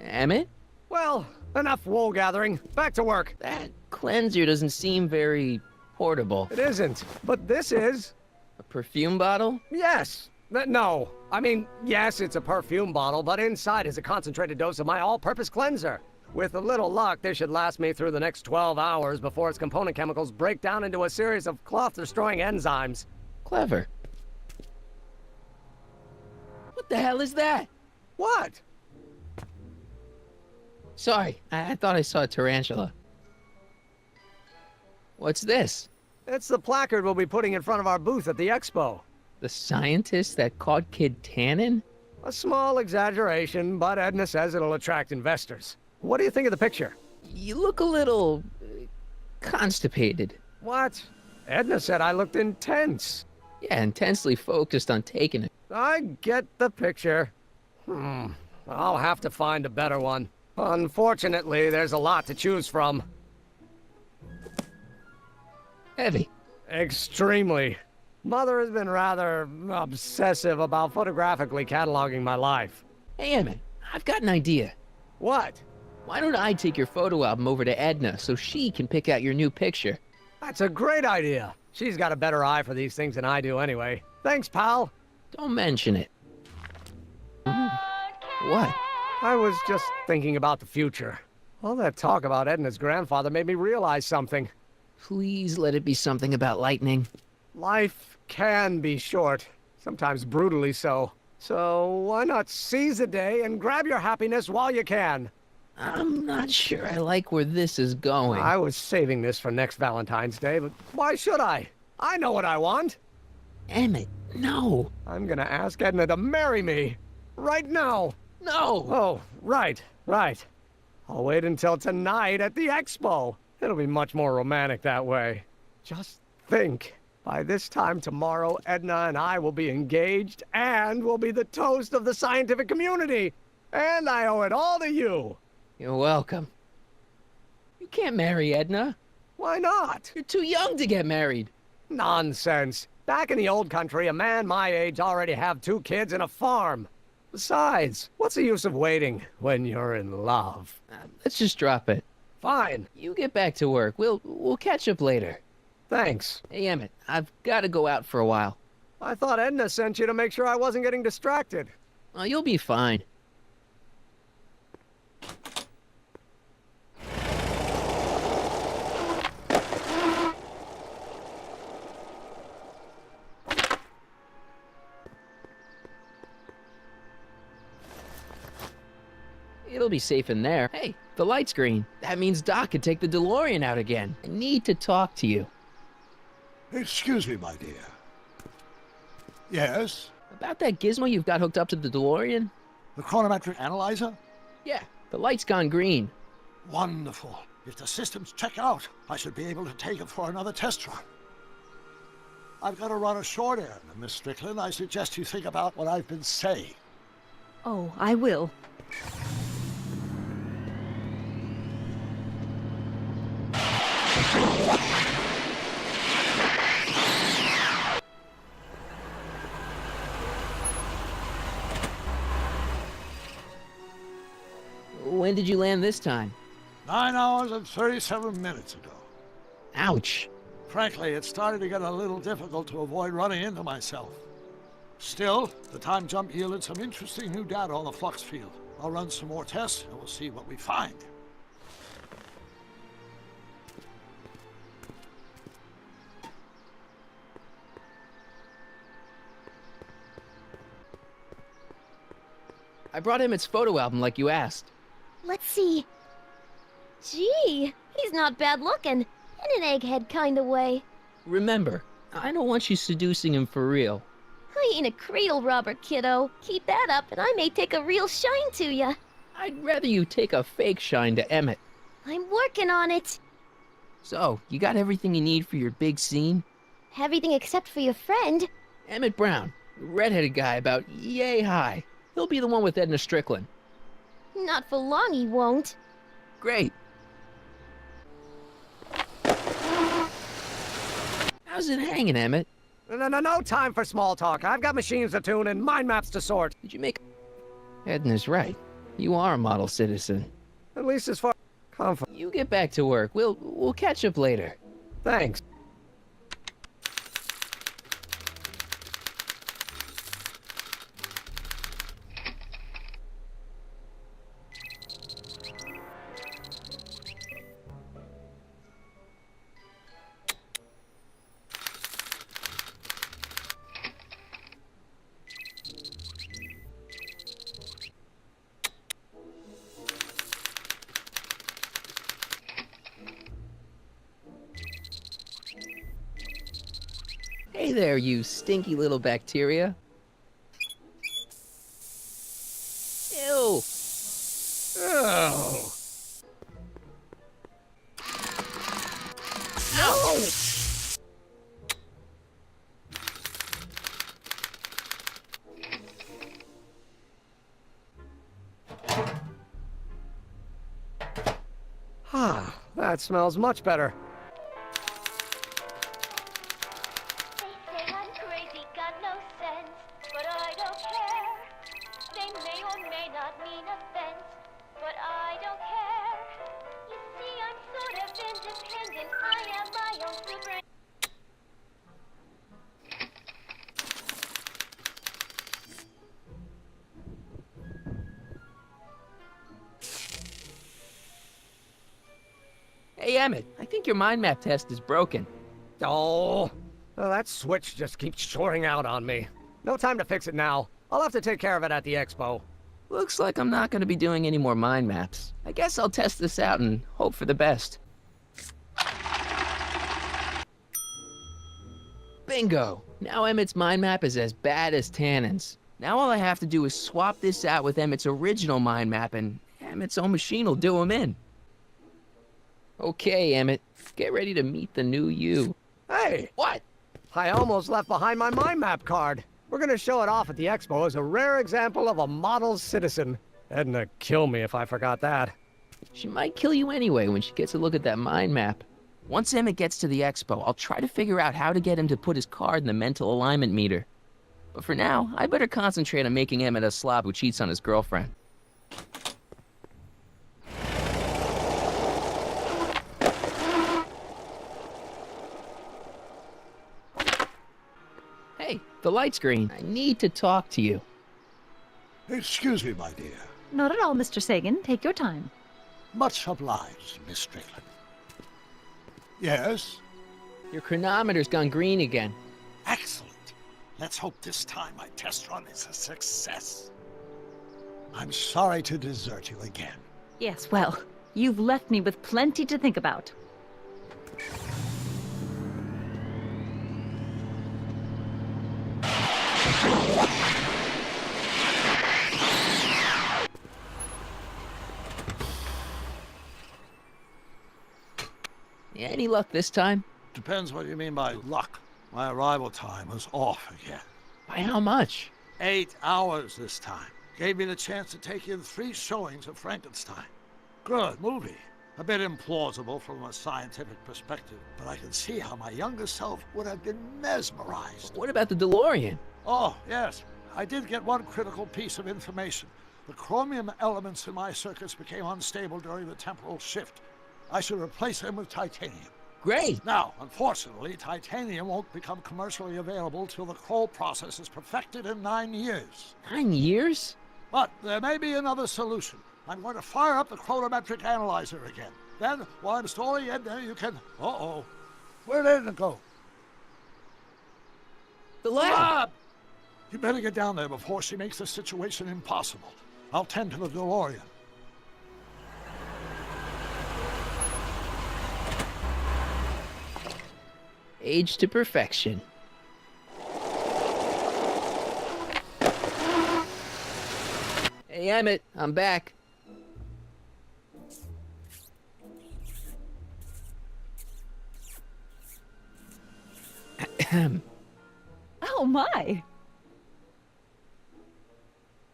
Emmett? Well, enough wool gathering. Back to work. That cleanser doesn't seem very portable. It isn't, but this is. A perfume bottle? Yes. No. I mean, yes, it's a perfume bottle, but inside is a concentrated dose of my all-purpose cleanser. With a little luck, this should last me through the next 12 hours before its component chemicals break down into a series of cloth-destroying enzymes. Clever. What the hell is that? What? Sorry, I thought I saw a tarantula. What's this? It's the placard we'll be putting in front of our booth at the expo. The scientist that caught Kid Tannen? A small exaggeration, but Edna says it'll attract investors. What do you think of the picture? You look a little... constipated. What? Edna said I looked intense. Yeah, intensely focused on taking it. I get the picture. I'll have to find a better one. Unfortunately, there's a lot to choose from. Heavy. Extremely. Mother has been rather obsessive about photographically cataloging my life. Hey, Emmett, I've got an idea. What? Why don't I take your photo album over to Edna so she can pick out your new picture? That's a great idea. She's got a better eye for these things than I do anyway. Thanks, pal. Don't mention it. What? I was just thinking about the future. All that talk about Edna's grandfather made me realize something. Please let it be something about lightning. Life can be short, sometimes brutally so. So why not seize the day and grab your happiness while you can? I'm not sure I like where this is going. I was saving this for next Valentine's Day, but why should I? I know what I want. Emmett, no. I'm gonna ask Edna to marry me. Right now. No. Oh, right. I'll wait until tonight at the expo. It'll be much more romantic that way. Just think. By this time tomorrow, Edna and I will be engaged and will be the toast of the scientific community. And I owe it all to you. You're welcome. You can't marry Edna. Why not? You're too young to get married. Nonsense. Back in the old country, a man my age already have 2 kids and a farm. Besides, what's the use of waiting when you're in love? Let's just drop it. Fine. You get back to work. We'll catch up later. Thanks. Hey, Emmett, I've got to go out for a while. I thought Edna sent you to make sure I wasn't getting distracted. Oh, you'll be fine. It'll be safe in there. Hey, the light's green. That means Doc can take the DeLorean out again. I need to talk to you. Excuse me, my dear. Yes? About that gizmo you've got hooked up to the DeLorean? The chronometric analyzer? Yeah, the light's gone green. Wonderful. If the systems check out, I should be able to take it for another test run. I've got to run a short errand, Miss Strickland. I suggest you think about what I've been saying. Oh, I will. When did you land this time? 9 hours and 37 minutes ago. Ouch. Frankly, it started to get a little difficult to avoid running into myself. Still, the time jump yielded some interesting new data on the flux field. I'll run some more tests and we'll see what we find. I brought him its photo album like you asked. Let's see. Gee, he's not bad looking. In an egghead kind of way. Remember, I don't want you seducing him for real. I ain't a cradle robber, kiddo. Keep that up and I may take a real shine to ya. I'd rather you take a fake shine to Emmett. I'm working on it. So, you got everything you need for your big scene? Everything except for your friend. Emmett Brown, the redheaded guy about yay high. He'll be the one with Edna Strickland. Not for long, he won't. Great. How's it hanging, Emmett? No time for small talk. I've got machines to tune and mind maps to sort. Did you make... Edna's right. You are a model citizen. At least as far... You get back to work. We'll catch up later. Thanks. Hey there, you stinky little bacteria. Ew. Oh. Ow! Ah, that smells much better. They say I'm crazy, got no sense, but I don't care. They may or may not mean offense, but I don't care. You see, I'm sort of independent. I am my own super. Hey, Emmett, I think your mind map test is broken. Oh, that switch just keeps shoring out on me. No time to fix it now. I'll have to take care of it at the expo. Looks like I'm not going to be doing any more mind maps. I guess I'll test this out and hope for the best. Bingo! Now Emmett's mind map is as bad as Tannen's. Now all I have to do is swap this out with Emmett's original mind map and Emmett's own machine will do him in. Okay, Emmett, get ready to meet the new you. Hey! What? I almost left behind my mind map card. We're gonna show it off at the expo as a rare example of a model citizen. Edna kill me if I forgot that. She might kill you anyway when she gets a look at that mind map. Once Emmett gets to the expo, I'll try to figure out how to get him to put his card in the mental alignment meter. But for now, I better concentrate on making Emmett a slob who cheats on his girlfriend. Hey, the light's green. I need to talk to you. Excuse me, my dear. Not at all, Mr. Sagan. Take your time. Much obliged, Miss Strickland. Yes? Your chronometer's gone green again. Excellent. Let's hope this time my test run is a success. I'm sorry to desert you again. Yes, well, you've left me with plenty to think about. Yeah, any luck this time? Depends what you mean by luck. My arrival time was off again. By how much? 8 hours this time. Gave me the chance to take in 3 showings of Frankenstein. Good movie. A bit implausible from a scientific perspective, but I can see how my younger self would have been mesmerized. What about the DeLorean? Oh, yes. I did get one critical piece of information. The chromium elements in my circuits became unstable during the temporal shift. I should replace them with titanium. Great! Now, unfortunately, titanium won't become commercially available till the Kroll process is perfected in 9 years. 9 years? But there may be another solution. I'm going to fire up the chronometric analyzer again. Then, while I'm storing it there, you can... Uh-oh. Where did it go? The lab! You better get down there before she makes the situation impossible. I'll tend to the DeLorean. Age to perfection. Hey, Emmett, I'm back. Oh my!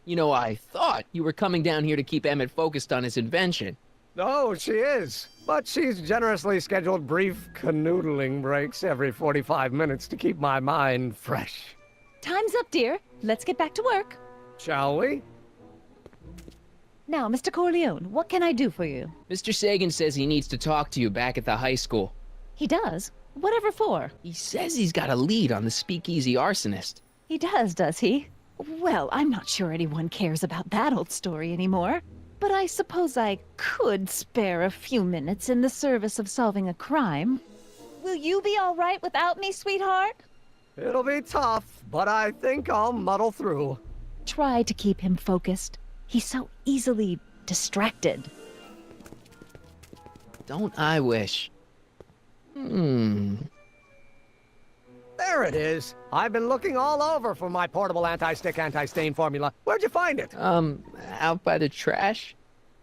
You know, I thought you were coming down here to keep Emmett focused on his invention. Oh, she is. But she's generously scheduled brief canoodling breaks every 45 minutes to keep my mind fresh. Time's up, dear. Let's get back to work. Shall we? Now, Mr. Corleone, what can I do for you? Mr. Sagan says he needs to talk to you back at the high school. He does? Whatever for? He says he's got a lead on the speakeasy arsonist. He does he? Well, I'm not sure anyone cares about that old story anymore. But I suppose I could spare a few minutes in the service of solving a crime. Will you be all right without me, sweetheart? It'll be tough, but I think I'll muddle through. Try to keep him focused. He's so easily distracted. Don't I wish? There Here it is. I've been looking all over for my portable anti-stick, anti-stain formula. Where'd you find it? Out by the trash?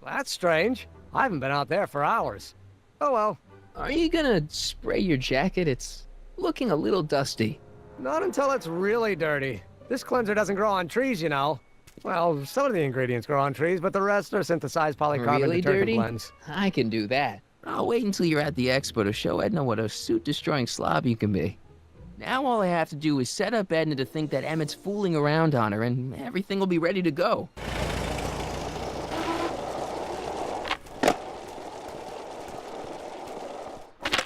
That's strange. I haven't been out there for hours. Oh well. Are you gonna spray your jacket? It's looking a little dusty. Not until it's really dirty. This cleanser doesn't grow on trees, you know. Well, some of the ingredients grow on trees, but the rest are synthesized polycarbonate Really detergent dirty? blends. I can do that. I'll wait until you're at the expo to show Edna what a suit-destroying slob you can be. Now all I have to do is set up Edna to think that Emmett's fooling around on her, and everything will be ready to go.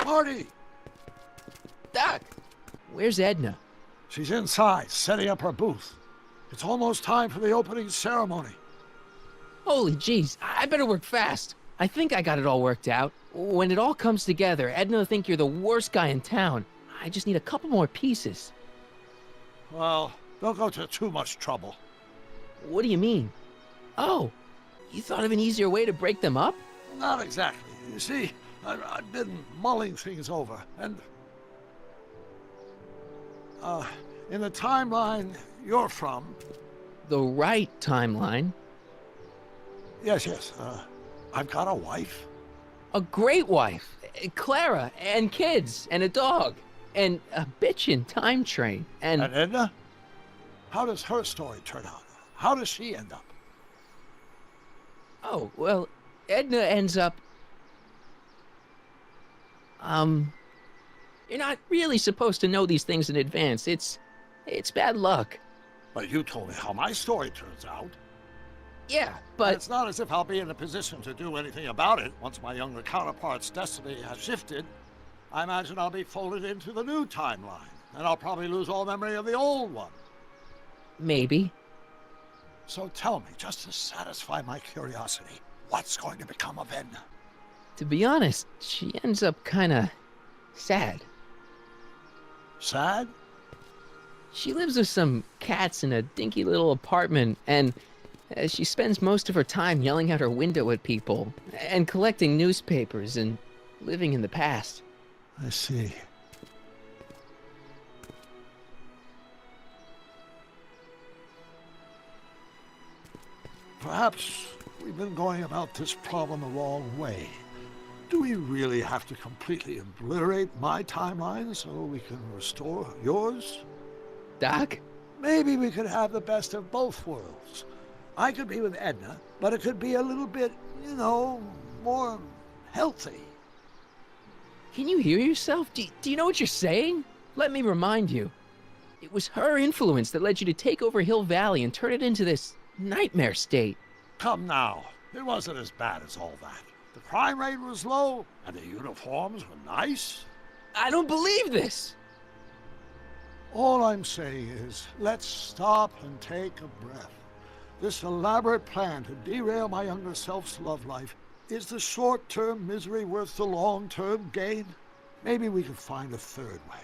Marty! Doc! Where's Edna? She's inside, setting up her booth. It's almost time for the opening ceremony. Holy jeez, I better work fast. I think I got it all worked out. When it all comes together, Edna will think you're the worst guy in town. I just need a couple more pieces. Well, don't go to too much trouble. What do you mean? Oh, you thought of an easier way to break them up? Not exactly. You see, I've been mulling things over, and... in the timeline you're from... The right timeline? Yes, I've got a wife. A great wife. Clara, and kids, and a dog, and a bitchin' time train, and... And Edna? How does her story turn out? How does she end up? Oh, well, Edna ends up... You're not really supposed to know these things in advance. It's bad luck. But you told me how my story turns out. Yeah, but... It's not as if I'll be in a position to do anything about it once my younger counterpart's destiny has shifted. I imagine I'll be folded into the new timeline, and I'll probably lose all memory of the old one. Maybe. So tell me, just to satisfy my curiosity, what's going to become of Edna? To be honest, she ends up kinda... sad. Sad? She lives with some cats in a dinky little apartment, and she spends most of her time yelling out her window at people, and collecting newspapers, and living in the past. I see. Perhaps we've been going about this problem the wrong way. Do we really have to completely obliterate my timeline so we can restore yours? Doc? Maybe we could have the best of both worlds. I could be with Edna, but it could be a little bit, you know, more healthy. Can you hear yourself? Do you know what you're saying? Let me remind you. It was her influence that led you to take over Hill Valley and turn it into this nightmare state. Come now, it wasn't as bad as all that. The crime rate was low, and the uniforms were nice. I don't believe this! All I'm saying is, let's stop and take a breath. This elaborate plan to derail my younger self's love life, is the short-term misery worth the long-term gain? Maybe we could find a third way,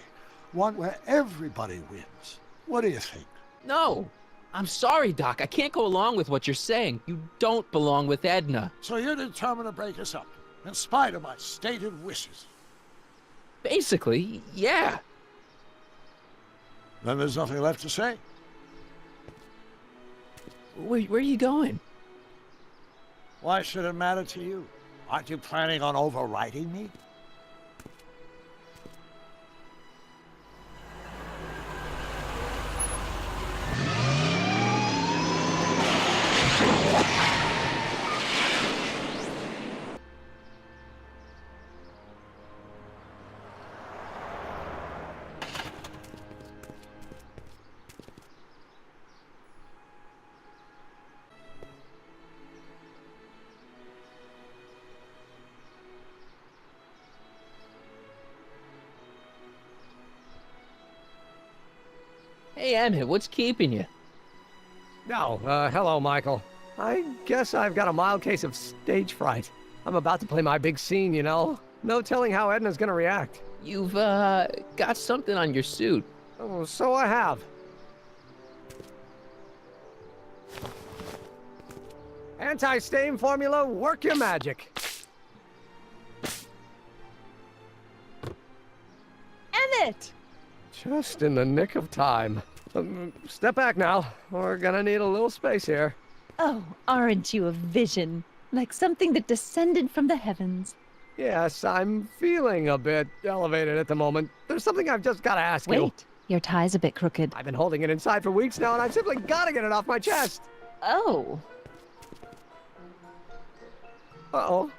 one where everybody wins. What do you think? No! I'm sorry, Doc. I can't go along with what you're saying. You don't belong with Edna. So you're determined to break us up, in spite of my stated wishes? Basically, yeah. Then there's nothing left to say. Where are you going? Why should it matter to you? Aren't you planning on overriding me? Hey, Emmett, what's keeping you? No, hello, Michael. I guess I've got a mild case of stage fright. I'm about to play my big scene, you know? No telling how Edna's gonna react. You've, got something on your suit. Oh, so I have. Anti-stain formula, work your magic. Emmett! Just in the nick of time. Step back now. We're gonna need a little space here. Oh, aren't you a vision? Like something that descended from the heavens. Yes, I'm feeling a bit elevated at the moment. There's something I've just gotta ask you. Wait, your tie's a bit crooked. I've been holding it inside for weeks now, and I've simply gotta get it off my chest. Oh. Uh-oh.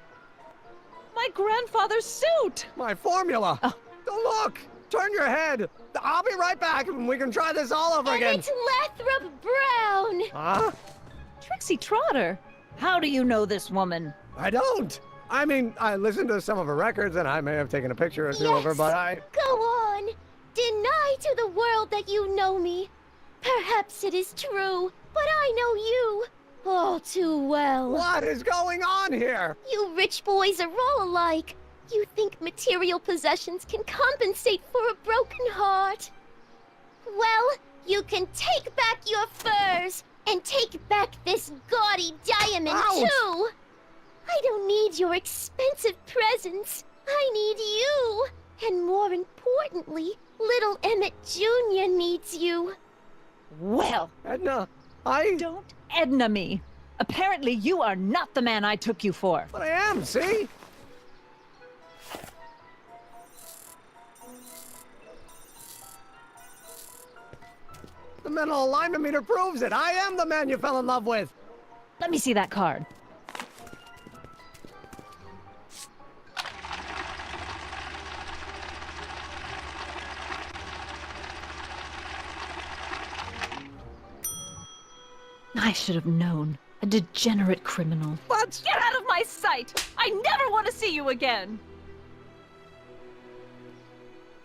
My grandfather's suit! My formula! Oh. Don't look! Turn your head! I'll be right back, and we can try this all over again. It's Lathrop Brown! Huh? Trixie Trotter! How do you know this woman? I don't! I mean, I listened to some of her records, and I may have taken a picture or two of her, but I... Go on! Deny to the world that you know me. Perhaps it is true, but I know you all too well. What is going on here? You rich boys are all alike. You think material possessions can compensate for a broken heart. Well, you can take back your furs and take back this gaudy diamond, too. I don't need your expensive presents. I need you. And more importantly, little Emmett Jr. needs you. Well, Edna, Don't Edna me. Apparently you are not the man I took you for. But I am, see? The mental alignment meter proves it. I am the man you fell in love with. Let me see that card. I should have known. A degenerate criminal. What? Get out of my sight! I never want to see you again!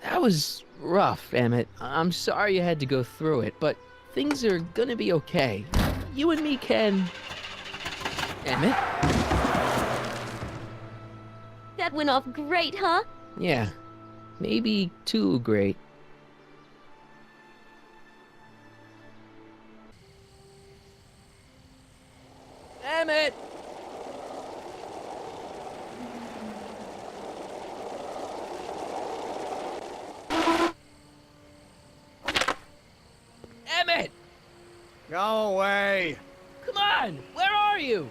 That was rough, Emmett. I'm sorry you had to go through it, but things are gonna be okay. You and me can... Emmett? That went off great, huh? Yeah. Maybe too great. Emmett! Emmett! Go away. Come on! Where are you?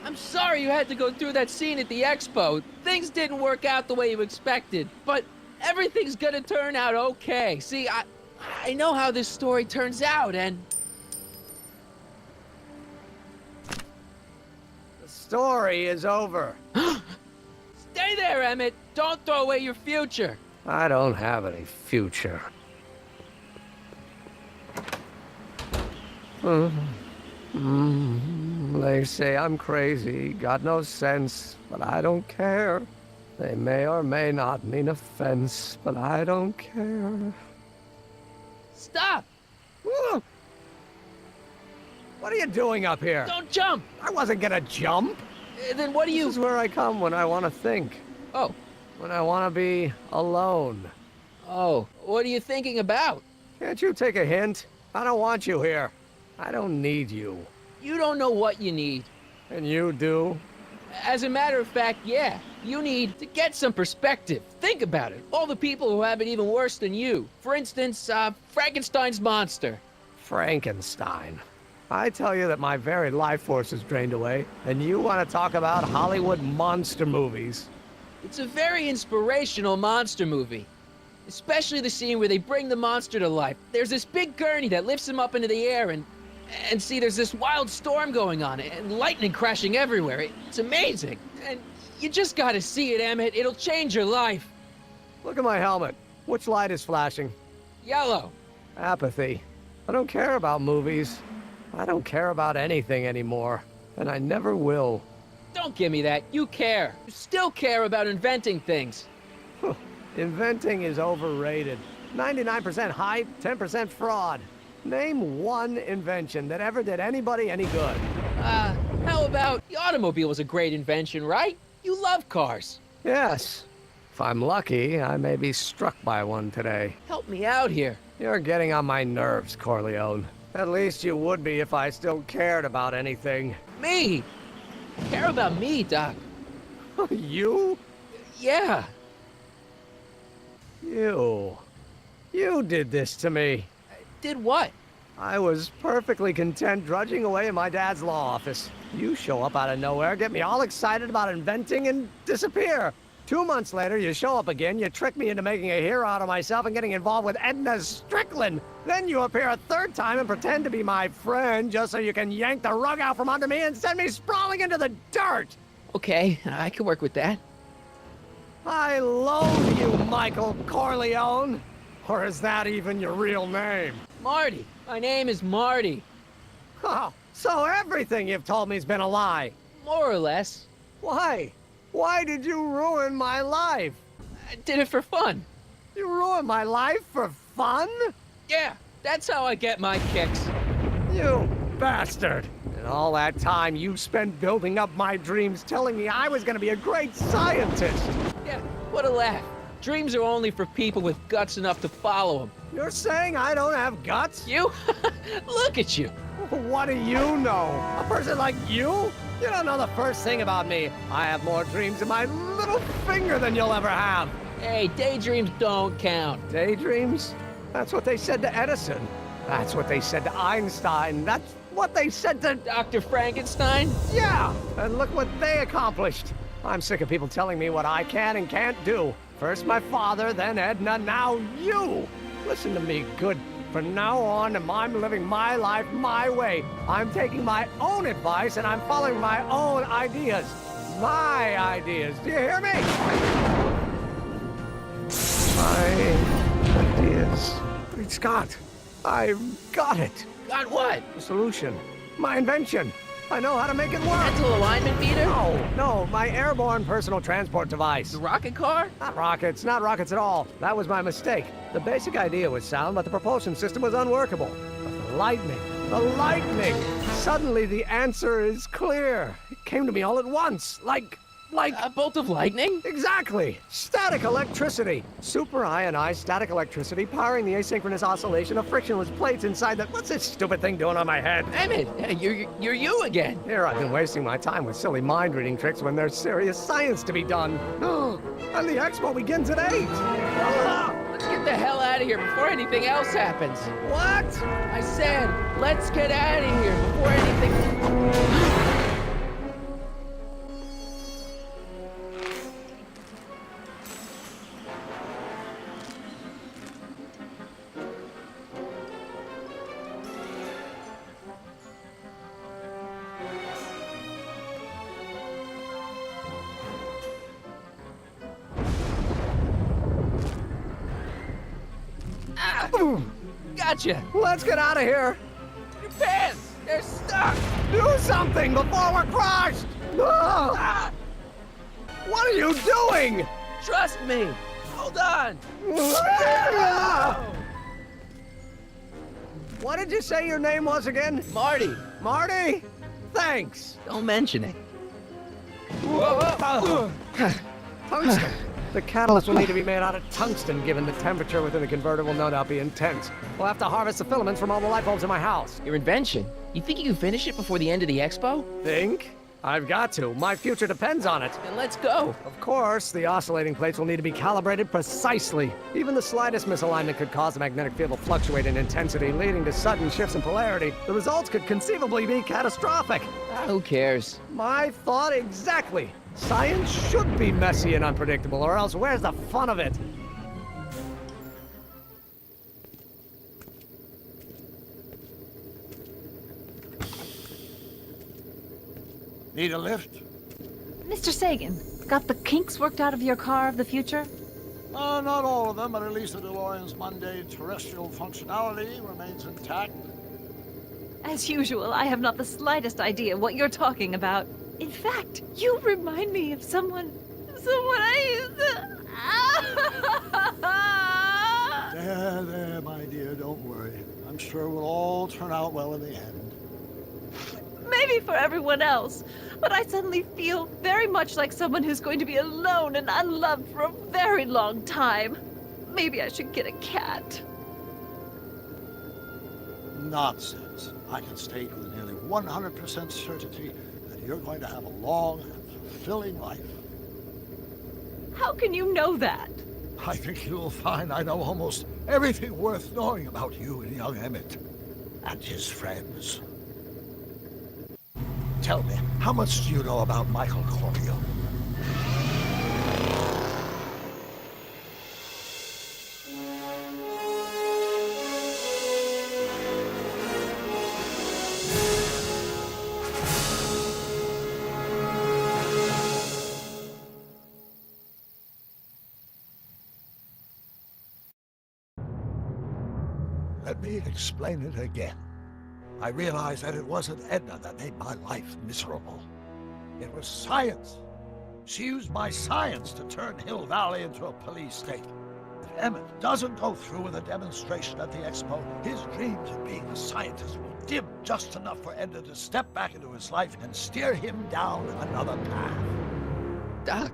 I'm sorry you had to go through that scene at the expo. Things didn't work out the way you expected, but everything's gonna turn out okay. See, I know how this story turns out, and... The story is over. Stay there, Emmett! Don't throw away your future! I don't have any future. They say I'm crazy, got no sense, but I don't care. They may or may not mean offense, but I don't care. Stop! What are you doing up here? Don't jump! I wasn't gonna jump. Then what do you... This is where I come when I want to think. Oh. When I want to be alone. Oh, what are you thinking about? Can't you take a hint? I don't want you here. I don't need you. You don't know what you need. And you do? As a matter of fact, yeah. You need to get some perspective. Think about it. All the people who have it even worse than you. For instance, Frankenstein's monster. Frankenstein. I tell you that my very life force is drained away, and you want to talk about Hollywood monster movies. It's a very inspirational monster movie. Especially the scene where they bring the monster to life. There's this big gurney that lifts him up into the air, and see, there's this wild storm going on, and lightning crashing everywhere. It's amazing. And you just gotta see it, Emmett. It'll change your life. Look at my helmet. Which light is flashing? Yellow. Apathy. I don't care about movies. I don't care about anything anymore. And I never will. Don't give me that. You care. You still care about inventing things. Inventing is overrated. 99% hype, 10% fraud. Name one invention that ever did anybody any good. How about the automobile was a great invention, right? You love cars. Yes. If I'm lucky, I may be struck by one today. Help me out here. You're getting on my nerves, Corleone. At least you would be if I still cared about anything. Me? Care about me, Doc. You? Yeah. You. You did this to me. Did what? I was perfectly content drudging away in my dad's law office. You show up out of nowhere, get me all excited about inventing, and disappear. 2 months later, you show up again, you trick me into making a hero out of myself and getting involved with Edna Strickland. Then you appear a third time and pretend to be my friend just so you can yank the rug out from under me and send me sprawling into the dirt. Okay, I can work with that. I loathe you, Michael Corleone. Or is that even your real name? Marty. My name is Marty. Oh, so everything you've told me's been a lie. More or less. Why? Why did you ruin my life? I did it for fun. You ruined my life for fun? Yeah, that's how I get my kicks. You bastard. And all that time you spent building up my dreams, telling me I was gonna be a great scientist. Yeah, what a laugh. Dreams are only for people with guts enough to follow them. You're saying I don't have guts? You? Look at you. What do you know? A person like you? You don't know the first thing about me. I have more dreams in my little finger than you'll ever have. Hey, daydreams don't count. Daydreams? That's what they said to Edison. That's what they said to Einstein. That's what they said to Dr. Frankenstein? Yeah, and look what they accomplished. I'm sick of people telling me what I can and can't do. First my father, then Edna, now you. Listen to me, good. From now on, I'm living my life my way. I'm taking my own advice and I'm following my own ideas. My ideas. Do you hear me? My ideas. Great Scott. I've got it. Got what? The solution. My invention. I know how to make it work. Mental alignment meter? No, my airborne personal transport device. The rocket car? Not rockets at all. That was my mistake. The basic idea was sound, but the propulsion system was unworkable. But the lightning. Suddenly the answer is clear. It came to me all at once, like a bolt of lightning? Exactly. Static electricity. Super-ionized static electricity powering the asynchronous oscillation of frictionless plates inside the... What's this stupid thing doing on my head? Emmett, you're you again. Here I've been wasting my time with silly mind-reading tricks when there's serious science to be done. And the expo begins at 8. Let's get the hell out of here before anything else happens. What? I said, let's get out of here before anything... Gotcha! Let's get out of here! Your pants! They're stuck! Do something before we're crushed! Ah! What are you doing? Trust me! Hold on! What did you say your name was again? Marty! Marty? Thanks! Don't mention it. Tungsten! The catalyst will need to be made out of tungsten, given the temperature within the converter will no doubt be intense. We'll have to harvest the filaments from all the light bulbs in my house. Your invention? You think you can finish it before the end of the expo? Think? I've got to. My future depends on it. Then let's go. Of course, the oscillating plates will need to be calibrated precisely. Even the slightest misalignment could cause the magnetic field to fluctuate in intensity, leading to sudden shifts in polarity. The results could conceivably be catastrophic. Who cares? My thought exactly. Science should be messy and unpredictable, or else where's the fun of it? Need a lift? Mr. Sagan, got the kinks worked out of your car of the future? Not all of them, but at least the DeLorean's mundane terrestrial functionality remains intact. As usual, I have not the slightest idea what you're talking about. In fact, you remind me of someone I used to... There, my dear, don't worry. I'm sure we'll all turn out well in the end. Maybe for everyone else, but I suddenly feel very much like someone who's going to be alone and unloved for a very long time. Maybe I should get a cat. Nonsense. I can state with nearly 100% certainty that you're going to have a long and fulfilling life. How can you know that? I think you'll find I know almost everything worth knowing about you and young Emmett and his friends. Tell me, how much do you know about Michael Corleone? Let me explain it again. I realized that it wasn't Edna that made my life miserable. It was science. She used my science to turn Hill Valley into a police state. If Emmett doesn't go through with a demonstration at the expo, his dreams of being a scientist will dim just enough for Edna to step back into his life and steer him down another path. Doc,